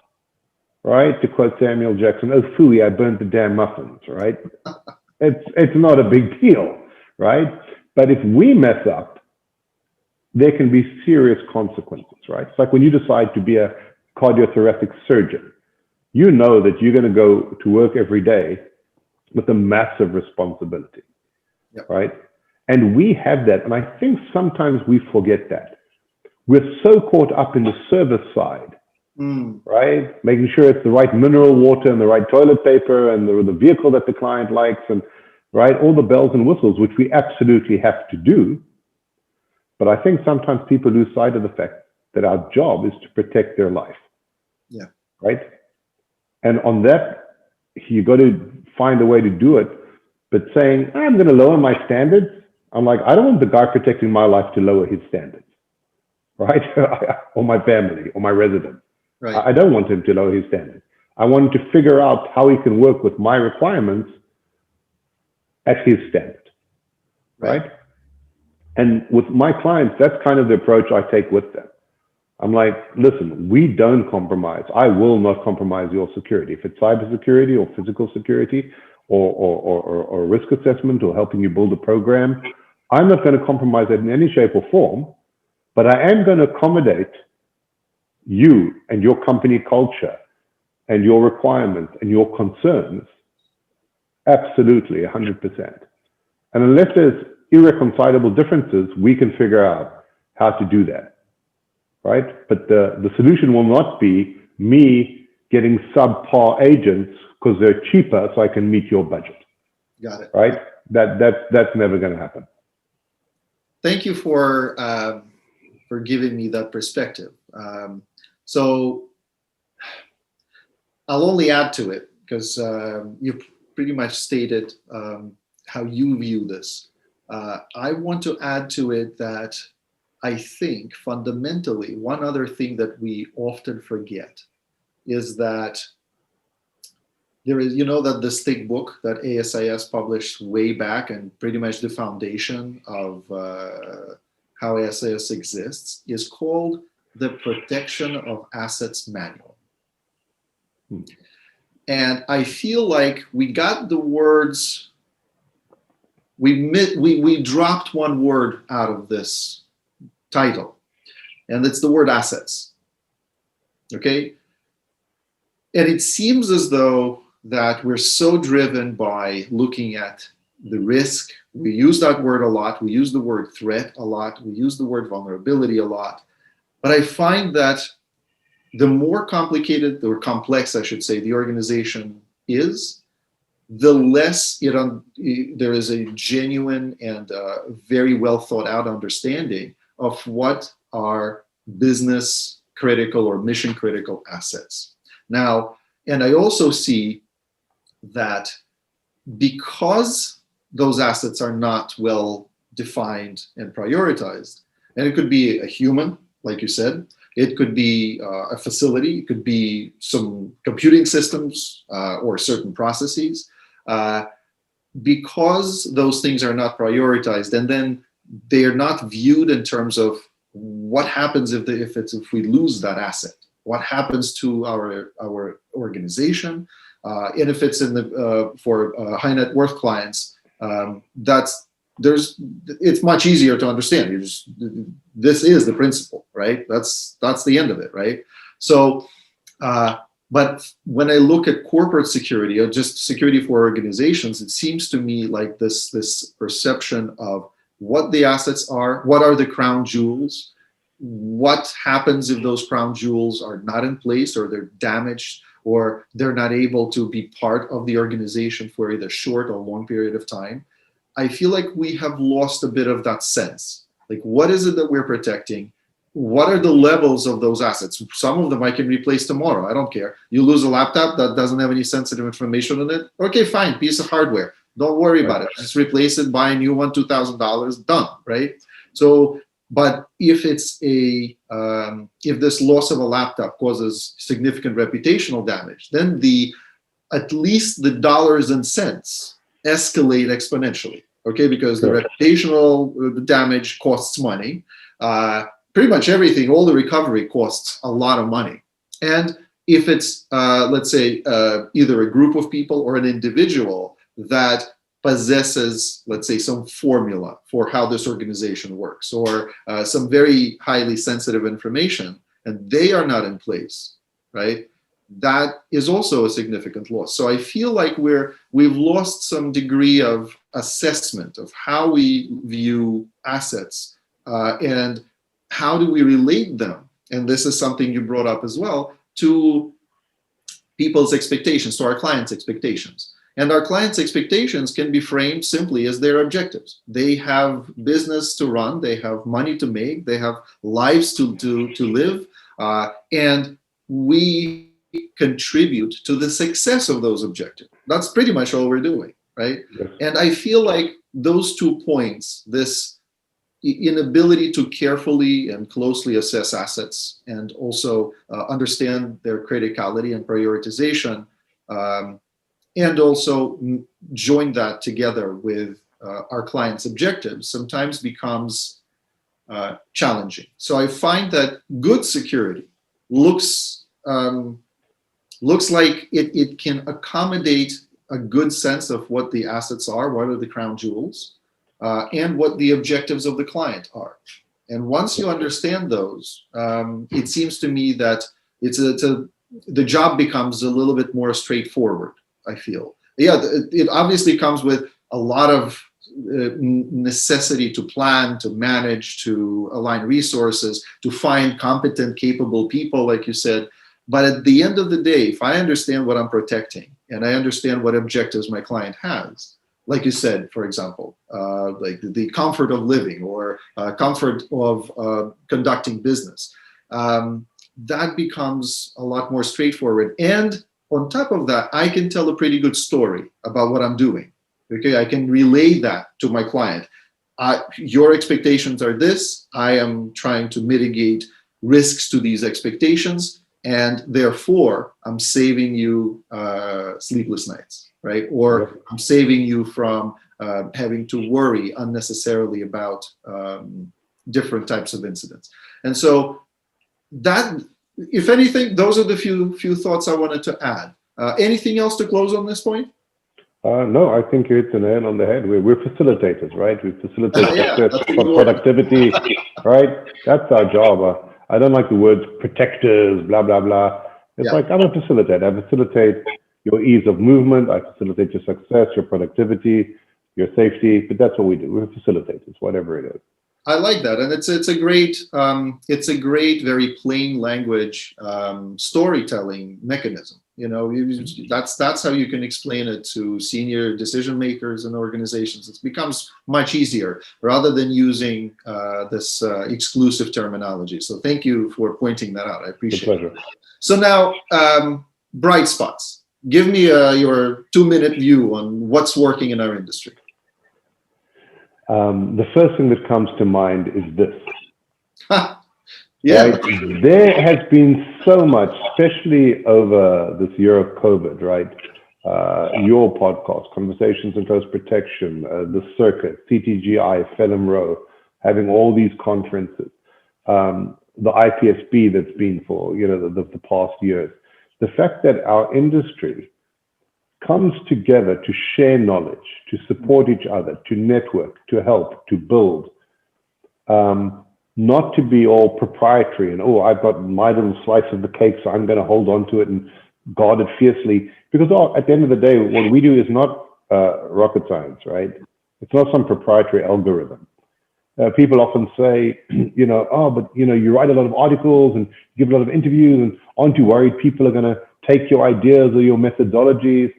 right, to quote Samuel Jackson, oh, phooey, I burnt the damn muffins, right? It's not a big deal, right? But if we mess up, there can be serious consequences, right? It's like when you decide to be a cardiothoracic surgeon, you know that you're going to go to work every day with a massive responsibility, right? And we have that, and I think sometimes we forget that. We're so caught up in the service side, right? Making sure it's the right mineral water and the right toilet paper and the vehicle that the client likes, and right, all the bells and whistles, which we absolutely have to do. But I think sometimes people lose sight of the fact that our job is to protect their life. Right? And on that, you got to find a way to do it. But saying, I'm going to lower my standards, I'm like, I don't want the guy protecting my life to lower his standards, right? Or my family, or my residents. Right. I don't want him to lower his standards. I want him to figure out how he can work with my requirements at his standard, right? And with my clients, that's kind of the approach I take with them. I'm like, listen, we don't compromise. I will not compromise your security. If it's cybersecurity or physical security or risk assessment or helping you build a program, I'm not going to compromise that in any shape or form, but I am going to accommodate you and your company culture and your requirements and your concerns. Absolutely, 100%. And unless there's irreconcilable differences, we can figure out how to do that, right? But the solution will not be me getting subpar agents because they're cheaper so I can meet your budget. Got it. Right? That's never going to happen. Thank you for giving me that perspective. So I'll only add to it because you pretty much stated how you view this. I want to add to it that I think fundamentally one other thing that we often forget is that there is, you know, that this thick book that ASIS published way back and pretty much the foundation of how SAS exists is called the Protection of Assets Manual. And I feel like we got the words, we dropped one word out of this title, and it's the word assets. Okay? And it seems as though that we're so driven by looking at the risk. We use that word a lot. We use the word threat a lot. We use the word vulnerability a lot. But I find that the more complicated or complex, I should say, the organization is, the less there is a genuine and very well thought out understanding of what are business critical or mission critical assets. Now, and I also see that because those assets are not well defined and prioritized, and it could be a human, like you said, it could be a facility, it could be some computing systems or certain processes, because those things are not prioritized, and then they are not viewed in terms of what happens if we lose that asset. What happens to our organization, and if it's in the for high net worth clients, it's much easier to understand. This is the principle, right? That's the end of it, right? So, but when I look at corporate security or just security for organizations, it seems to me like this perception of what the assets are, what are the crown jewels, what happens if those crown jewels are not in place or they're damaged or they're not able to be part of the organization for either short or long period of time. I feel like we have lost a bit of that sense. Like, what is it that we're protecting? What are the levels of those assets? Some of them I can replace tomorrow. I don't care. You lose a laptop that doesn't have any sensitive information in it. Okay, fine, piece of hardware. Don't worry about it. Just replace it, buy a new one, $2,000, done, right? So, but if it's if this loss of a laptop causes significant reputational damage, then at least the dollars and cents escalate exponentially, okay? Because the reputational damage costs money. Pretty much everything, all the recovery costs a lot of money. And if it's, let's say, either a group of people or an individual that possesses, let's say, some formula for how this organization works, or some very highly sensitive information, and they are not in place, right? That is also a significant loss. So I feel like we've lost some degree of assessment of how we view assets and how do we relate them. And this is something you brought up as well, to people's expectations, to our clients' expectations. And our clients' expectations can be framed simply as their objectives. They have business to run, they have money to make, they have lives to live, and we contribute to the success of those objectives. That's pretty much all we're doing, right? Yes. And I feel like those 2 points, this inability to carefully and closely assess assets and also understand their criticality and prioritization, and also join that together with our clients' objectives, sometimes becomes challenging. So I find that good security looks like it can accommodate a good sense of what the assets are, what are the crown jewels, and what the objectives of the client are. And once you understand those, it seems to me that the job becomes a little bit more straightforward, I feel. Yeah, it obviously comes with a lot of necessity to plan, to manage, to align resources, to find competent, capable people, like you said. But at the end of the day, if I understand what I'm protecting and I understand what objectives my client has, like you said, for example, like the comfort of living or comfort of conducting business, that becomes a lot more straightforward. And on top of that, I can tell a pretty good story about what I'm doing. Okay, I can relay that to my client. Your expectations are this. I am trying to mitigate risks to these expectations, and therefore I'm saving you sleepless nights, right? Or I'm saving you from having to worry unnecessarily about different types of incidents. And so that, if anything, those are the few thoughts I wanted to add. Anything else to close on this point? No, I think you hit the nail on the head. We're facilitators, right? We facilitate success for productivity, right? That's our job. I don't like the words protectors, blah, blah, blah. It's like, I'm a facilitator. I facilitate your ease of movement. I facilitate your success, your productivity, your safety, but that's what we do. We're facilitators, whatever it is. I like that, and it's a great, very plain language storytelling mechanism. You know, that's how you can explain it to senior decision makers and organizations. It becomes much easier rather than using this exclusive terminology. So thank you for pointing that out. I appreciate it. So now, bright spots. Give me your 2-minute view on what's working in our industry. The first thing that comes to mind is this. Yeah. Right? There has been so much, especially over this year of COVID, right? Your podcast, Conversations and Close Protection, the circuit, CTGI, Felham Row, having all these conferences, the IPSB that's been for, you know, the past years. The fact that our industry comes together to share knowledge, to support each other, to network, to help, to build, not to be all proprietary and, oh, I've got my little slice of the cake, so I'm going to hold on to it and guard it fiercely. Because at the end of the day, what we do is not rocket science, right? It's not some proprietary algorithm. People often say, you know, oh, but, you know, you write a lot of articles and give a lot of interviews, and aren't you worried people are going to take your ideas or your methodologies?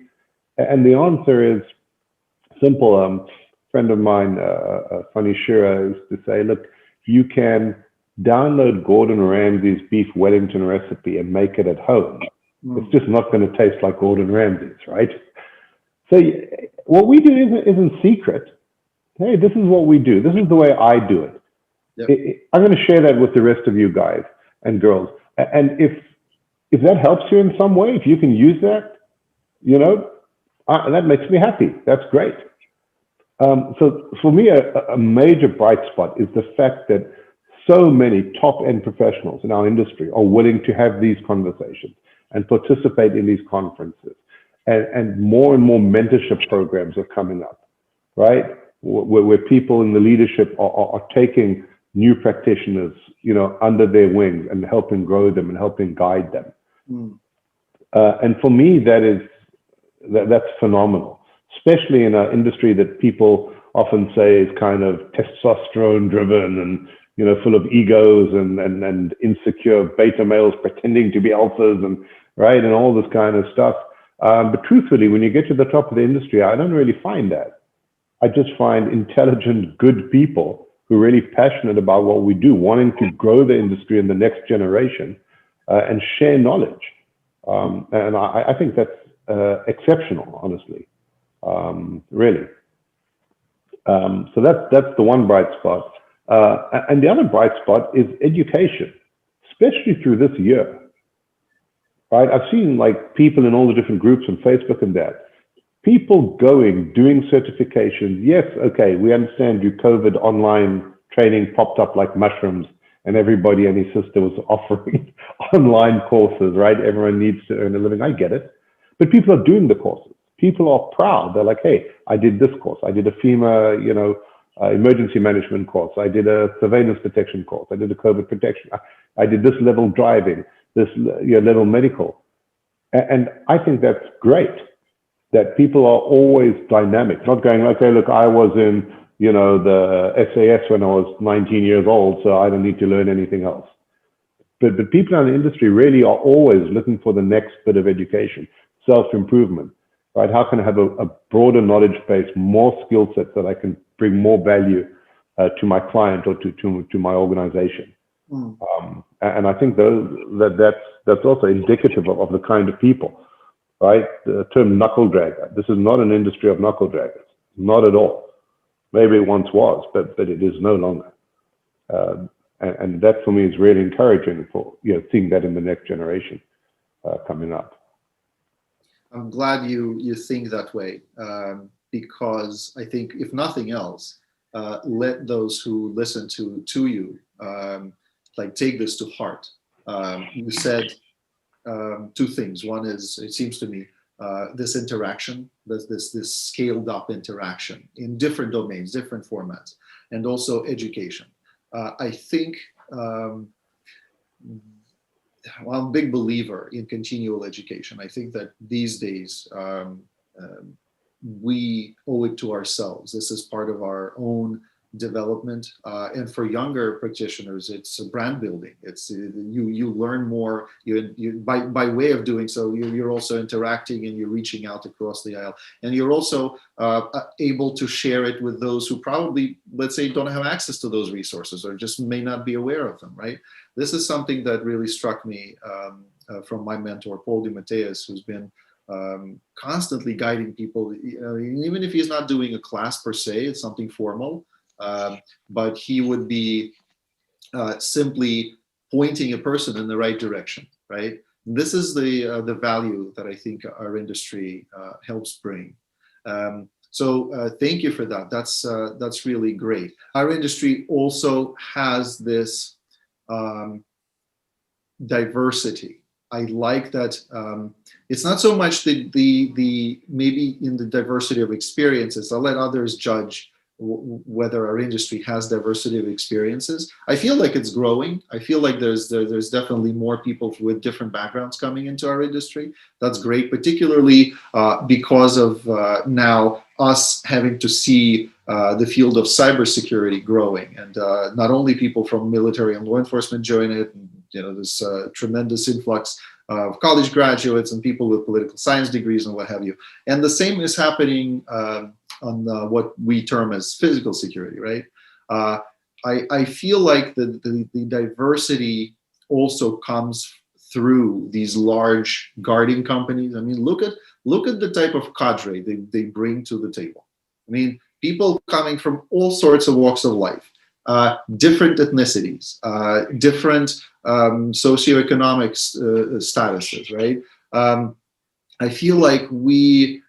And the answer is simple. A friend of mine, Funny Shira, used to say, look, you can download Gordon Ramsay's beef Wellington recipe and make it at home. It's just not going to taste like Gordon Ramsay's, right? So what we do isn't secret. Hey, this is what we do. This is the way I do it. Yep. I'm going to share that with the rest of you guys and girls. And if that helps you in some way, if you can use that, you know, that makes me happy. That's great. So for me, a major bright spot is the fact that so many top-end professionals in our industry are willing to have these conversations and participate in these conferences. And more mentorship programs are coming up, right? Where people in the leadership are taking new practitioners, you know, under their wings and helping grow them and helping guide them. And for me, that's phenomenal, especially in an industry that people often say is kind of testosterone driven and, you know, full of egos and insecure beta males pretending to be alphas and right and all this kind of stuff. But truthfully, when you get to the top of the industry, I don't really find that. I just find intelligent, good people who are really passionate about what we do, wanting to grow the industry in the next generation and share knowledge. And I think that's exceptional, honestly, really. So that's the one bright spot. And the other bright spot is education, especially through this year. Right? I've seen like people in all the different groups on Facebook and that. People doing certifications. Yes, okay, we understand your COVID online training popped up like mushrooms and everybody and his sister was offering online courses, right? Everyone needs to earn a living. I get it. But people are doing the courses. People are proud. They're like, hey, I did this course. I did a FEMA, you know, emergency management course. I did a surveillance detection course. I did a COVID protection. I did this level driving, this level medical. And I think that's great. That people are always dynamic, not going, okay, look, I was in, you know, the SAS when I was 19 years old, so I don't need to learn anything else. But people in the industry really are always looking for the next bit of education, self-improvement, right? How can I have a broader knowledge base, more skill sets that I can bring more value to my client or to my organization? And I think that's also indicative of the kind of people. Right? The term knuckle dragger. This is not an industry of knuckle draggers. Not at all. Maybe it once was, but it is no longer. And that for me is really encouraging for, you know, seeing that in the next generation coming up. I'm glad you think that way, because I think if nothing else, let those who listen to you like take this to heart. You said two things. One is, it seems to me, this interaction, this scaled up interaction in different domains, different formats, and also education. I think well, I'm a big believer in continual education. I think that these days we owe it to ourselves. This is part of our own development, and for younger practitioners, it's brand building. It's you learn more. You by way of doing so, you're also interacting and you're reaching out across the aisle, and you're also able to share it with those who probably, let's say, don't have access to those resources or just may not be aware of them. Right. This is something that really struck me from my mentor, Paul DeMatteis, who's been constantly guiding people. Even if he's not doing a class per se, it's something formal. But he would be simply pointing a person in the right direction, right? This is the value that I think our industry helps bring. So thank you for that. That's really great. Our industry also has this diversity. I like that. It's not so much the maybe in the diversity of experiences. I'll let others judge whether our industry has diversity of experiences. I feel like it's growing. I feel like there's definitely more people with different backgrounds coming into our industry. That's great, particularly because of now us having to see the field of cybersecurity growing, and not only people from military and law enforcement join it. And, there's a tremendous influx of college graduates and people with political science degrees and what have you. And the same is happening on what we term as physical security, right? I feel like the diversity also comes through these large guarding companies. I mean, look at the type of cadre they bring to the table. I mean, people coming from all sorts of walks of life, different ethnicities, different socioeconomic statuses, right? I feel like we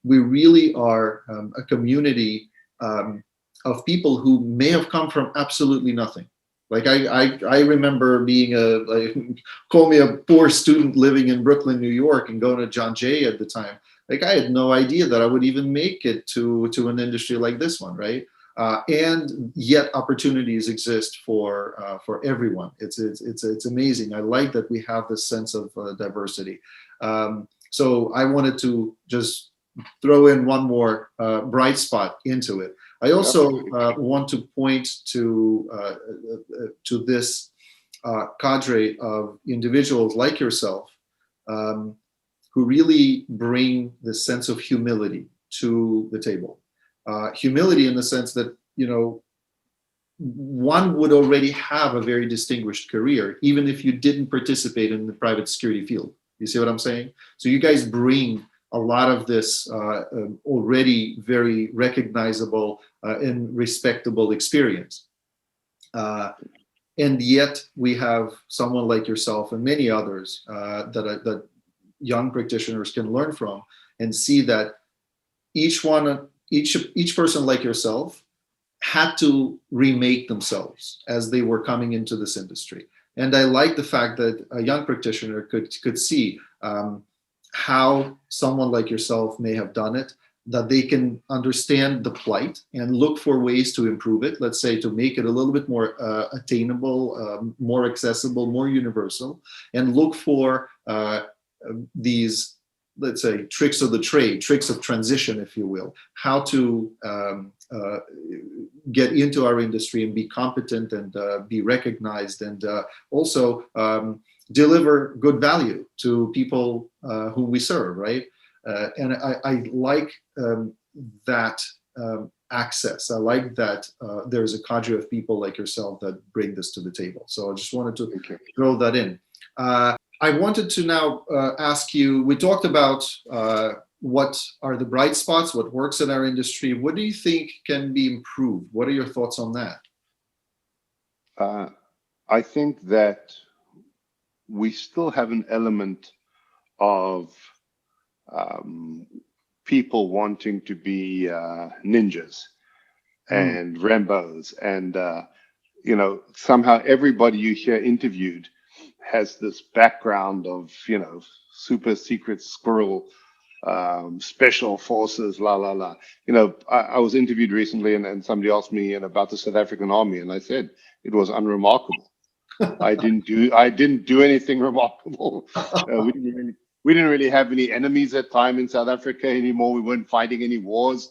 really are a community of people who may have come from absolutely nothing. Like I remember being call me a poor student living in Brooklyn, New York, and going to John Jay at the time. Like I had no idea that I would even make it to an industry like this one, right? And yet opportunities exist for everyone. It's amazing. I like that we have this sense of diversity. So I wanted to just throw in one more bright spot into it. I also want to point to this cadre of individuals like yourself who really bring this sense of humility to the table. Humility in the sense that, one would already have a very distinguished career, even if you didn't participate in the private security field. You see what I'm saying? So you guys bring a lot of this already very recognizable and respectable experience. And yet we have someone like yourself and many others that young practitioners can learn from and see that each person like yourself had to remake themselves as they were coming into this industry. And I like the fact that a young practitioner could see how someone like yourself may have done it, that they can understand the plight and look for ways to improve it, let's say to make it a little bit more attainable, more accessible, more universal, and look for these, let's say, tricks of the trade, tricks of transition, if you will, how to get into our industry and be competent and be recognized, and also deliver good value to people whom we serve, right? And I like that access. I like that there's a cadre of people like yourself that bring this to the table. So I just wanted to throw that in. I wanted to now ask you, we talked about what are the bright spots, what works in our industry. What do you think can be improved? What are your thoughts on that? I think that we still have an element of people wanting to be ninjas. and Rambos, and you know, somehow everybody you hear interviewed has this background of, you know, super secret squirrel, special forces, la la la. You know, I was interviewed recently, and somebody asked me, you know, about the South African Army, and I said it was unremarkable. I didn't do anything remarkable. We didn't really have any enemies at time in South Africa anymore. We weren't fighting any wars.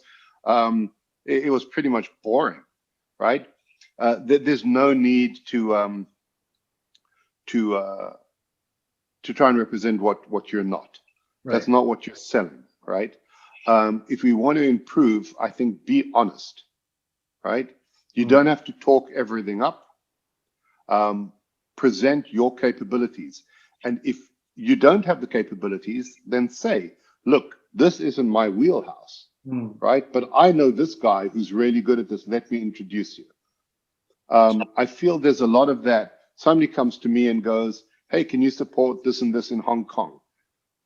It was pretty much boring, right? There's no need to try and represent what you're not. Right. That's not what you're selling, right? If we want to improve, I think be honest, right? You don't have to talk everything up. Present your capabilities. And if you don't have the capabilities, then say, look, this isn't my wheelhouse, right? But I know this guy who's really good at this. Let me introduce you. I feel there's a lot of that. Somebody comes to me and goes, hey, can you support this and this in Hong Kong?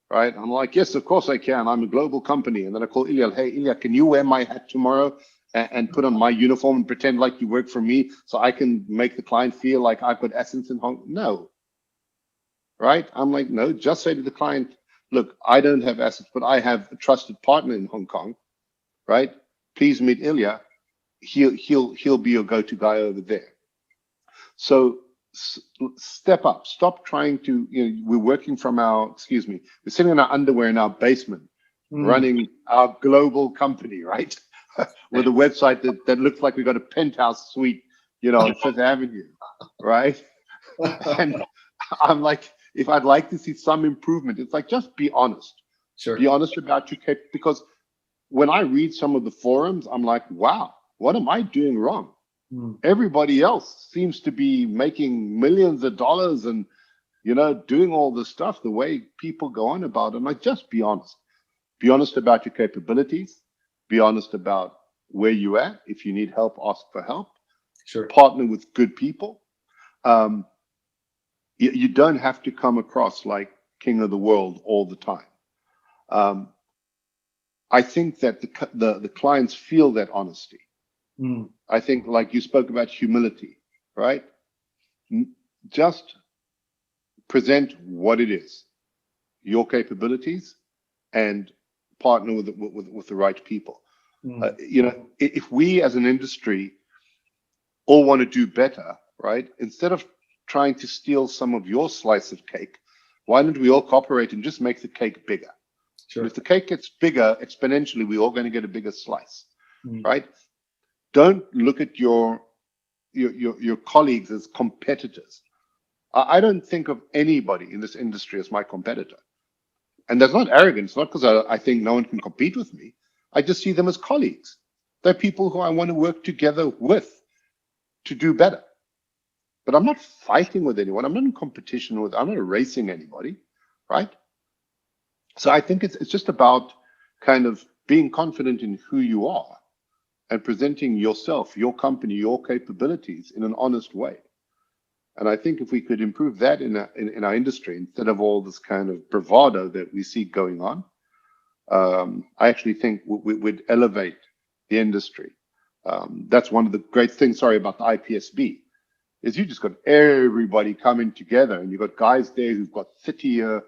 Right? I'm like, yes, of course I can. I'm a global company. And then I call Ilya, hey, Ilya, can you wear my hat tomorrow and put on my uniform and pretend like you work for me so I can make the client feel like I've got assets in Hong Kong? No. Right? I'm like, no, just say to the client, look, I don't have assets, but I have a trusted partner in Hong Kong. Right? Please meet Ilya. He'll be your go-to guy over there. So step up. Stop trying to, you know, we're working from our, we're sitting in our underwear in our basement, running our global company, right? With a website that looks like we got a penthouse suite, you know, on Fifth Avenue, right? And I'm like, if I'd like to see some improvement, it's like, just be honest. Sure. Be honest about your case, because when I read some of the forums, I'm like, wow, what am I doing wrong? Everybody else seems to be making millions of dollars and, you know, doing all this stuff the way people go on about it. Like, just be honest. Be honest about your capabilities. Be honest about where you're at. If you need help, ask for help. Sure. Partner with good people. You don't have to come across like king of the world all the time. I think that the clients feel that honesty. I think, like you spoke about humility, right? Just present what it is, your capabilities, and partner with the right people. You know, if we as an industry all want to do better, right? Instead of trying to steal some of your slice of cake, why don't we all cooperate and just make the cake bigger? Sure. And if the cake gets bigger exponentially, we're all going to get a bigger slice, right? Don't look at your colleagues as competitors. I don't think of anybody in this industry as my competitor. And that's not arrogance. It's not because I think no one can compete with me. I just see them as colleagues. They're people who I want to work together with to do better. But I'm not fighting with anyone. I'm not in competition with, I'm not racing anybody, right? So I think it's just about kind of being confident in who you are and presenting yourself, your company, your capabilities in an honest way. And I think if we could improve that in our industry, instead of all this kind of bravado that we see going on, I actually think we'd elevate the industry. That's one of the great things, about the IPSB, is you just got everybody coming together, and you've got guys there who've got 30-year,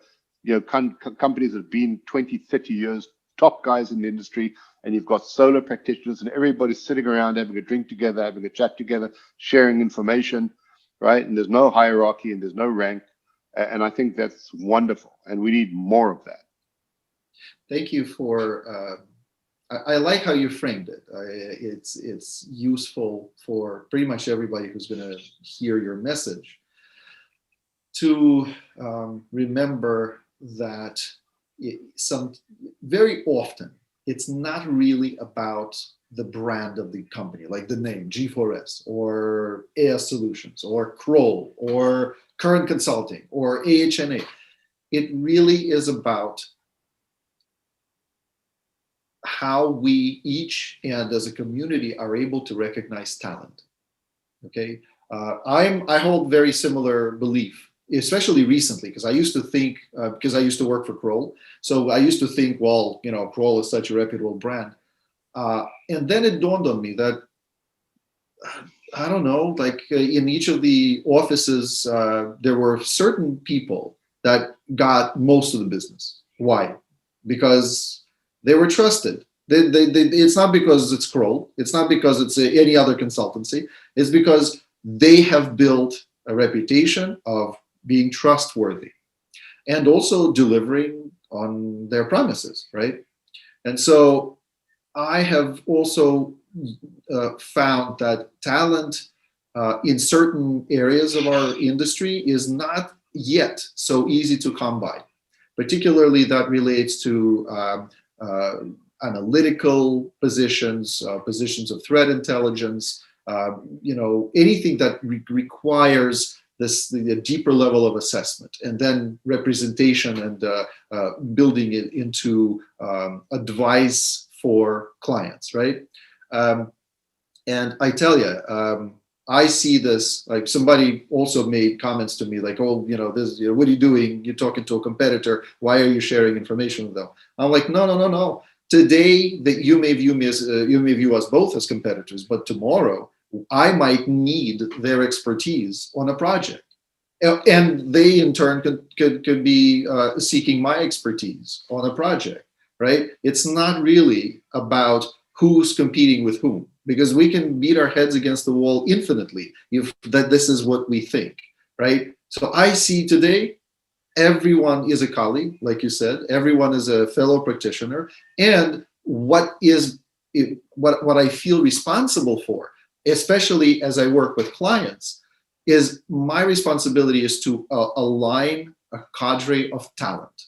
companies that have been 20, 30 years, top guys in the industry, and you've got solar practitioners, and everybody's sitting around having a drink together, having a chat together, sharing information, right? And there's no hierarchy and there's no rank. And I think that's wonderful. And we need more of that. Thank you for, I like how you framed it. It's useful for pretty much everybody who's going to hear your message to remember that very often, it's not really about the brand of the company, like the name G4S or AS Solutions or Kroll or Current Consulting or AHNA. It really is about how we each and as a community are able to recognize talent. Okay, I hold very similar belief, especially recently, because I used to think, because I used to work for Kroll, so I used to think, well, Kroll is such a reputable brand. And then it dawned on me that I don't know, like in each of the offices, there were certain people that got most of the business. Why? Because they were trusted. It's not because it's Kroll. It's not because it's any other consultancy. It's because they have built a reputation of being trustworthy and also delivering on their promises, right? And so I have also found that talent in certain areas of our industry is not yet so easy to come by. Particularly that relates to analytical positions, positions of threat intelligence, anything that requires the deeper level of assessment, and then representation and building it into advice for clients, right? And I tell you, I see this, like somebody also made comments to me like, oh, this, what are you doing? You're talking to a competitor. Why are you sharing information with them? I'm like, no. Today that you may view me as, you may view us both as competitors, but tomorrow I might need their expertise on a project. And they in turn could be seeking my expertise on a project, right? It's not really about who's competing with whom, because we can beat our heads against the wall infinitely if that this is what we think, right? So I see today everyone is a colleague, like you said, everyone is a fellow practitioner, and what I feel responsible for, especially as I work with clients, is my responsibility is to align a cadre of talent.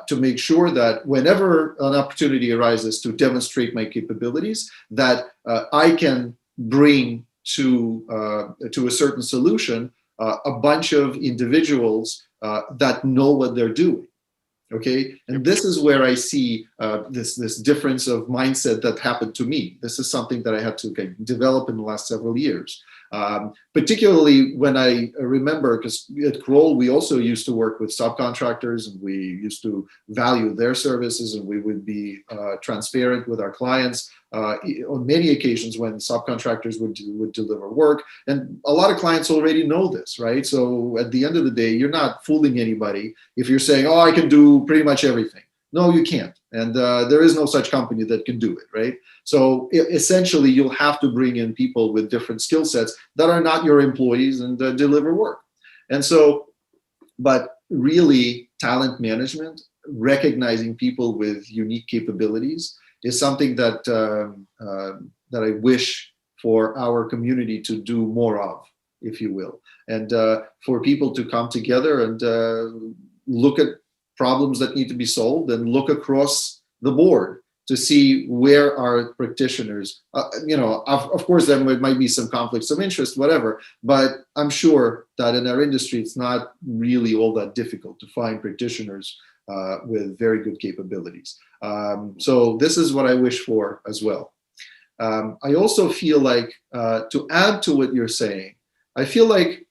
To make sure that whenever an opportunity arises to demonstrate my capabilities, that I can bring to a certain solution a bunch of individuals that know what they're doing. Okay, and this is where I see this difference of mindset that happened to me. This is something that I had to develop in the last several years. Particularly when I remember, because at Kroll, we also used to work with subcontractors, and we used to value their services, and we would be transparent with our clients on many occasions when subcontractors would deliver work. And a lot of clients already know this, right? So at the end of the day, you're not fooling anybody if you're saying, oh, I can do pretty much everything. No, you can't. And there is no such company that can do it, right? So essentially, you'll have to bring in people with different skill sets that are not your employees and deliver work. And so, but really, talent management, recognizing people with unique capabilities, is something that that I wish for our community to do more of, if you will, and for people to come together and look at problems that need to be solved and look across the board to see where our practitioners, of course, there might be some conflicts of interest, whatever, but I'm sure that in our industry, it's not really all that difficult to find practitioners with very good capabilities. So this is what I wish for as well. I also feel like, to add to what you're saying, I feel like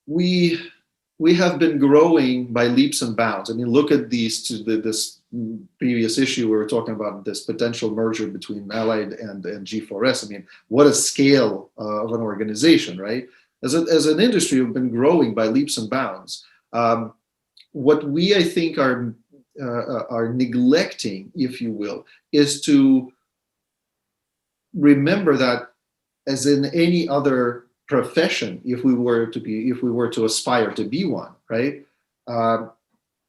we have been growing by leaps and bounds. I mean, look at this previous issue we were talking about, this potential merger between Allied and G4S. I mean, what a scale of an organization, right? As an industry, we've been growing by leaps and bounds. What we, I think, are neglecting, if you will, is to remember that, as in any other profession, if we were to aspire to be one, right?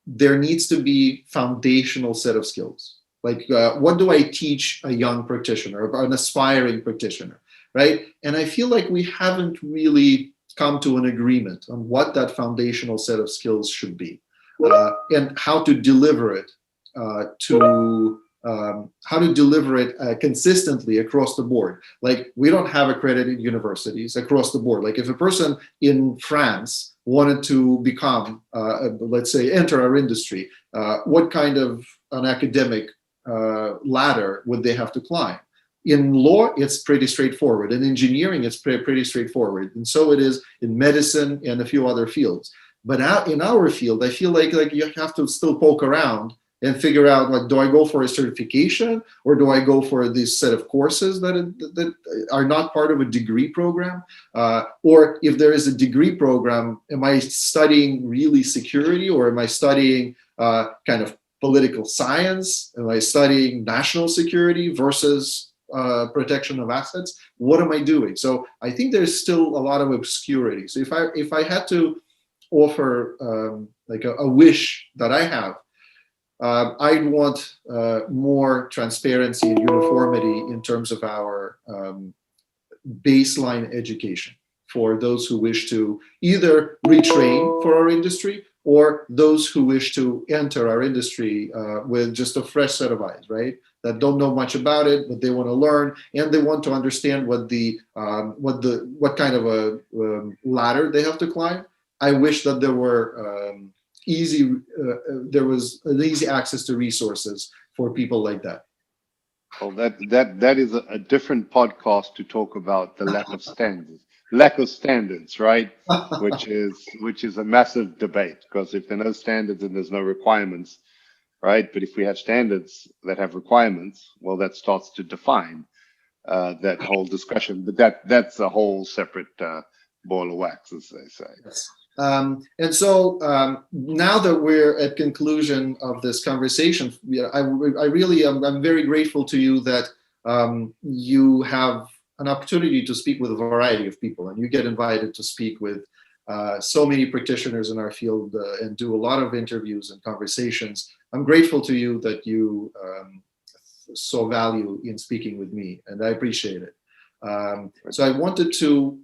There needs to be foundational set of skills. Like, what do I teach a young practitioner, or an aspiring practitioner, right? And I feel like we haven't really come to an agreement on what that foundational set of skills should be, and how to deliver it consistently across the board. Like, we don't have accredited universities across the board. Like, if a person in France wanted to become, let's say, enter our industry, what kind of an academic ladder would they have to climb? In law, it's pretty straightforward. In engineering, it's pretty straightforward. And so it is in medicine and a few other fields. But in our field, I feel like you have to still poke around and figure out, like, do I go for a certification or do I go for this set of courses that are not part of a degree program? Or if there is a degree program, am I studying really security, or am I studying kind of political science? Am I studying national security versus protection of assets? What am I doing? So I think there's still a lot of obscurity. So if I had to offer like a wish that I have, I'd want more transparency and uniformity in terms of our baseline education for those who wish to either retrain for our industry or those who wish to enter our industry with just a fresh set of eyes, right? That don't know much about it, but they want to learn and they want to understand what kind of a ladder they have to climb. I wish that there were there was an easy access to resources for people like that. Well, that is a different podcast to talk about the lack of standards, right? which is a massive debate, because if there are no standards and there's no requirements, right? But if we have standards that have requirements, well, that starts to define that whole discussion. But that's a whole separate ball of wax, as they say. Yes. And so now that we're at conclusion of this conversation, I'm very grateful to you that you have an opportunity to speak with a variety of people, and you get invited to speak with so many practitioners in our field and do a lot of interviews and conversations. I'm grateful to you that you saw value in speaking with me, and I appreciate it. So I wanted to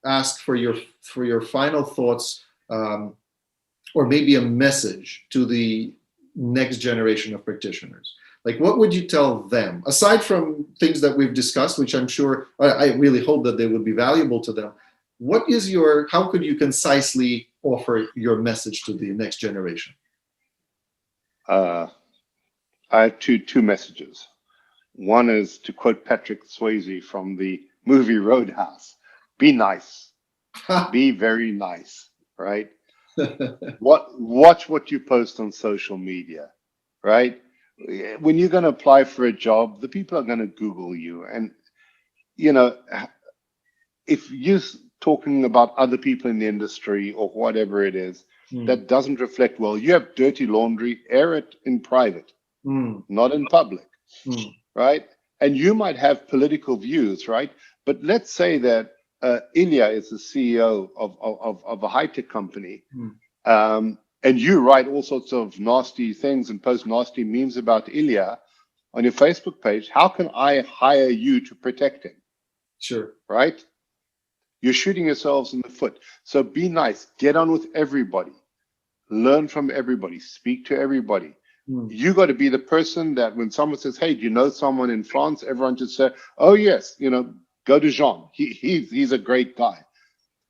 ask for your final thoughts, or maybe a message to the next generation of practitioners. Like, what would you tell them, aside from things that we've discussed, which I'm sure, I really hope that they would be valuable to them? How could you concisely offer your message to the next generation? I have two messages. One is to quote Patrick Swayze from the movie Roadhouse: be nice. Be very nice, right? Watch what you post on social media, right? When you're going to apply for a job, the people are going to Google you. And, you know, if you're talking about other people in the industry or whatever it is, that doesn't reflect well, you have dirty laundry, air it in private, not in public, right? And you might have political views, right? But let's say that Ilya is the CEO of a high-tech company, and you write all sorts of nasty things and post nasty memes about Ilya on your Facebook page. How can I hire you to protect him? Sure. Right? You're shooting yourselves in the foot. So be nice. Get on with everybody. Learn from everybody. Speak to everybody. You got to be the person that when someone says, hey, do you know someone in France? Everyone should say, oh, yes, go to Jean. He's a great guy.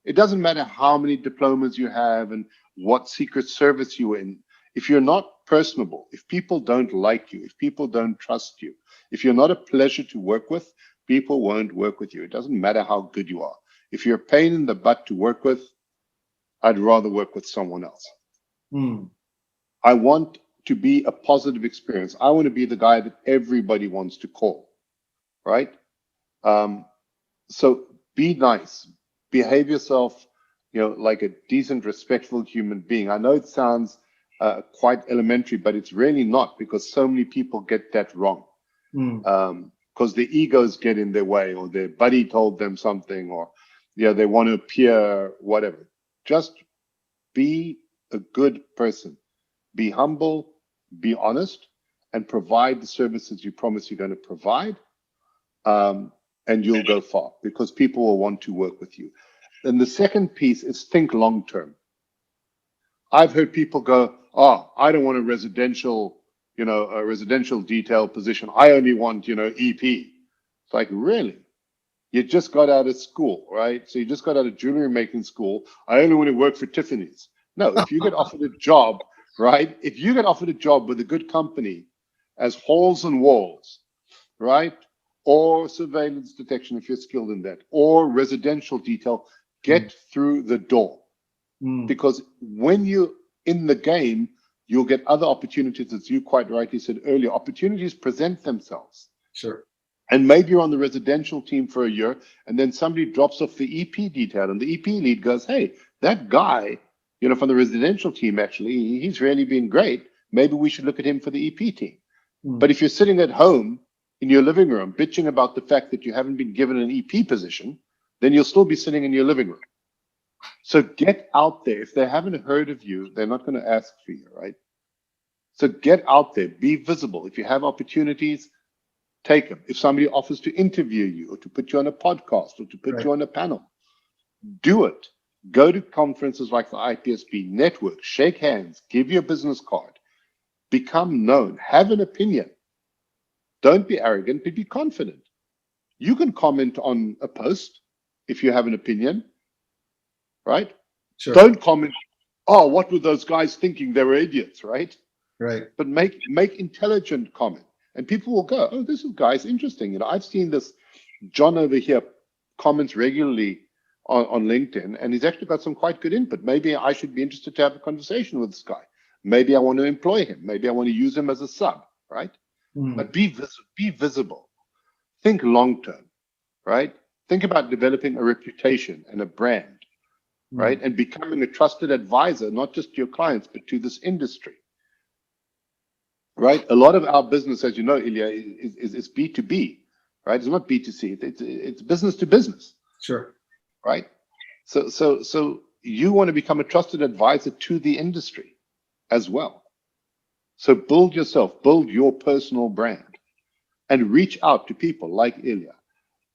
It doesn't matter how many diplomas you have and what secret service you're in. If you're not personable, if people don't like you, if people don't trust you, if you're not a pleasure to work with, people won't work with you. It doesn't matter how good you are. If you're a pain in the butt to work with, I'd rather work with someone else. I want to be a positive experience. I want to be the guy that everybody wants to call, right? So be nice, behave yourself, like a decent, respectful human being. I know it sounds quite elementary, but it's really not, because so many people get that wrong. Because the egos get in their way, or their buddy told them something, or they want to appear, whatever. Just be a good person. Be humble, be honest, and provide the services you promise you're going to provide. And you'll go far, because people will want to work with you. Then the second piece is think long term. I've heard people go, oh, I don't want a residential detail position. I only want, EP. It's like, really? You just got out of school, right? So you just got out of jewelry making school. I only want to work for Tiffany's. No, if you get offered a job, right? If you get offered a job with a good company as halls and walls, right? Or surveillance detection, if you're skilled in that, or residential detail, get through the door. Because when you're in the game, you'll get other opportunities, as you quite rightly said earlier. Opportunities present themselves. Sure. And maybe you're on the residential team for a year, and then somebody drops off the EP detail, and the EP lead goes, hey, that guy, from the residential team, actually, he's really been great. Maybe we should look at him for the EP team. But if you're sitting at home in your living room bitching about the fact that you haven't been given an EP position, then you'll still be sitting in your living room. So get out there. If they haven't heard of you, they're not going to ask for you, right? So get out there, be visible. If you have opportunities, take them. If somebody offers to interview you or to put you on a podcast or to put you on a panel, do it. Go to conferences like the IPSB, network, shake hands, give your business card, become known, have an opinion. Don't be arrogant, but be confident. You can comment on a post if you have an opinion, right? Sure. Don't comment, oh, what were those guys thinking? They were idiots, right? Right. But make intelligent comment. And people will go, oh, this guy's interesting. I've seen this John over here comments regularly on LinkedIn, and he's actually got some quite good input. Maybe I should be interested to have a conversation with this guy. Maybe I want to employ him. Maybe I want to use him as a sub, right? But be visible. Think long term, right? Think about developing a reputation and a brand, right? And becoming a trusted advisor, not just to your clients, but to this industry. Right, a lot of our business, as you know, Ilya, is B2B, right? It's not B2C. It's business to business. Sure. Right. So you want to become a trusted advisor to the industry as well. So build yourself, build your personal brand, and reach out to people like Ilya,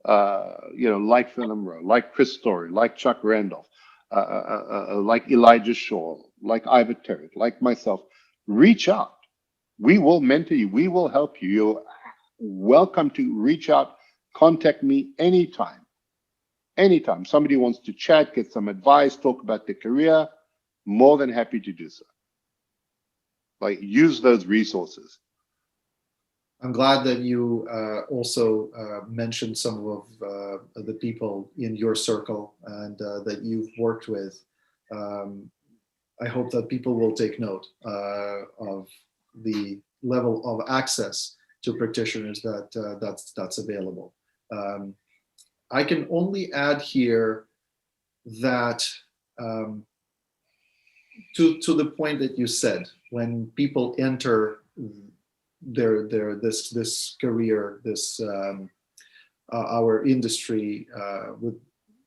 like Phil Rowe, like Chris Story, like Chuck Randolph, like Elijah Shaw, like Ivor Terrick, like myself. Reach out. We will mentor you. We will help you. You're welcome to reach out, contact me anytime. Anytime somebody wants to chat, get some advice, talk about their career, more than happy to do so. Like, use those resources. I'm glad that you also mentioned some of the people in your circle and that you've worked with. I hope that people will take note of the level of access to practitioners that's available. I can only add here that to the point that you said, when people enter this career, our industry,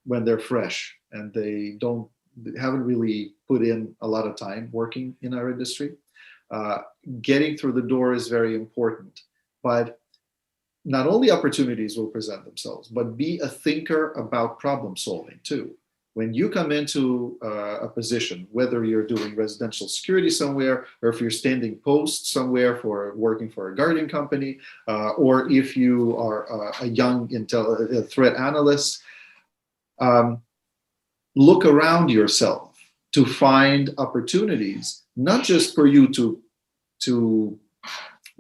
when they're fresh and they haven't really put in a lot of time working in our industry. Getting through the door is very important, but not only opportunities will present themselves, but be a thinker about problem solving too. When you come into a position, whether you're doing residential security somewhere, or if you're standing post somewhere for working for a guarding company, or if you are a young threat analyst, look around yourself to find opportunities, not just for you to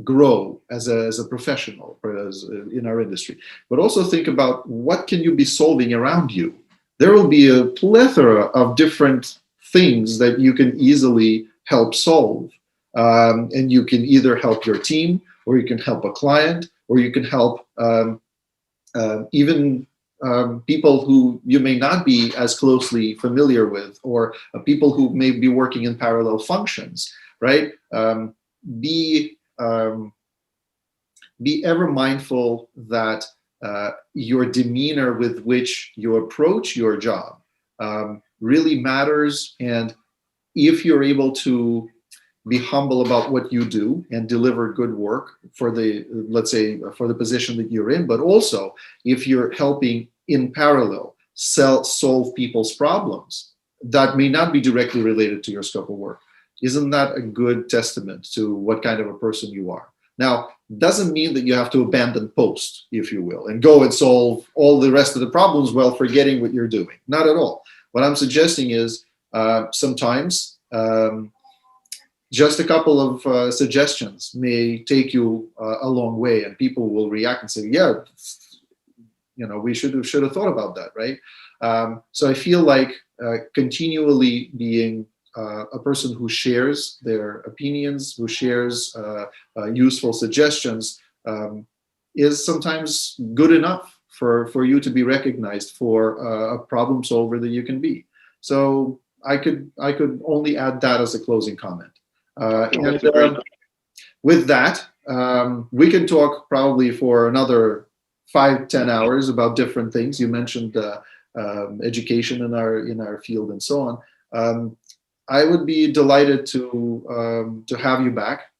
grow as a professional or in our industry, but also think about what can you be solving around you. There will be a plethora of different things that you can easily help solve. And you can either help your team, or you can help a client, or you can help even people who you may not be as closely familiar with, or people who may be working in parallel functions, right? Be ever mindful that your demeanor with which you approach your job really matters. And if you're able to be humble about what you do and deliver good work for let's say, for the position that you're in, but also if you're helping in parallel solve people's problems that may not be directly related to your scope of work, isn't that a good testament to what kind of a person you are? Now, doesn't mean that you have to abandon post, if you will, and go and solve all the rest of the problems while forgetting what you're doing. Not at all. What I'm suggesting is sometimes just a couple of suggestions may take you a long way, and people will react and say, yeah, we should have thought about that, right? So I feel like continually being a person who shares their opinions, who shares useful suggestions, is sometimes good enough for you to be recognized for a problem solver that you can be. So I could only add that as a closing comment. With that, we can talk probably for another 5-10 hours about different things. You mentioned education in our field and so on. I would be delighted to have you back.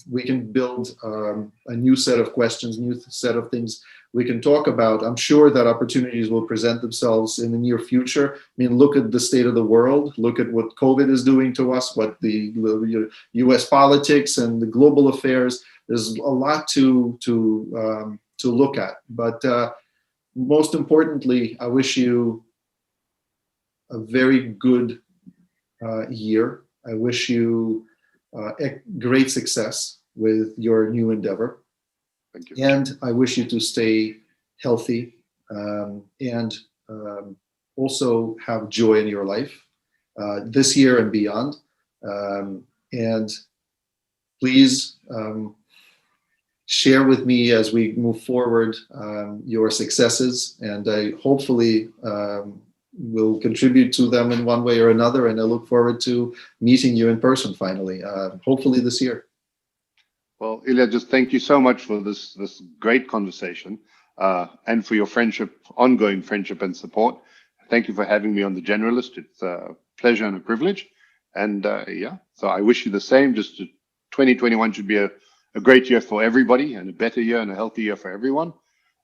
We can build a new set of questions, new set of things we can talk about. I'm sure that opportunities will present themselves in the near future. I mean, look at the state of the world. Look at what COVID is doing to us, what the U.S. politics and the global affairs. There's a lot to look at. But most importantly, I wish you a very good year. I wish you great success with your new endeavor. Thank you. And I wish you to stay healthy and also have joy in your life this year and beyond. And please share with me as we move forward your successes, and I hopefully will contribute to them in one way or another. And I look forward to meeting you in person finally, hopefully this year. Well, Ilya, just thank you so much for this great conversation and for your friendship, ongoing friendship and support. Thank you for having me on the Generalist. It's a pleasure and a privilege. And yeah, so I wish you the same. Just 2021 should be a great year for everybody, and a better year and a healthy year for everyone.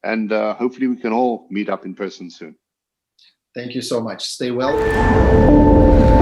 And hopefully we can all meet up in person soon. Thank you so much. Stay well.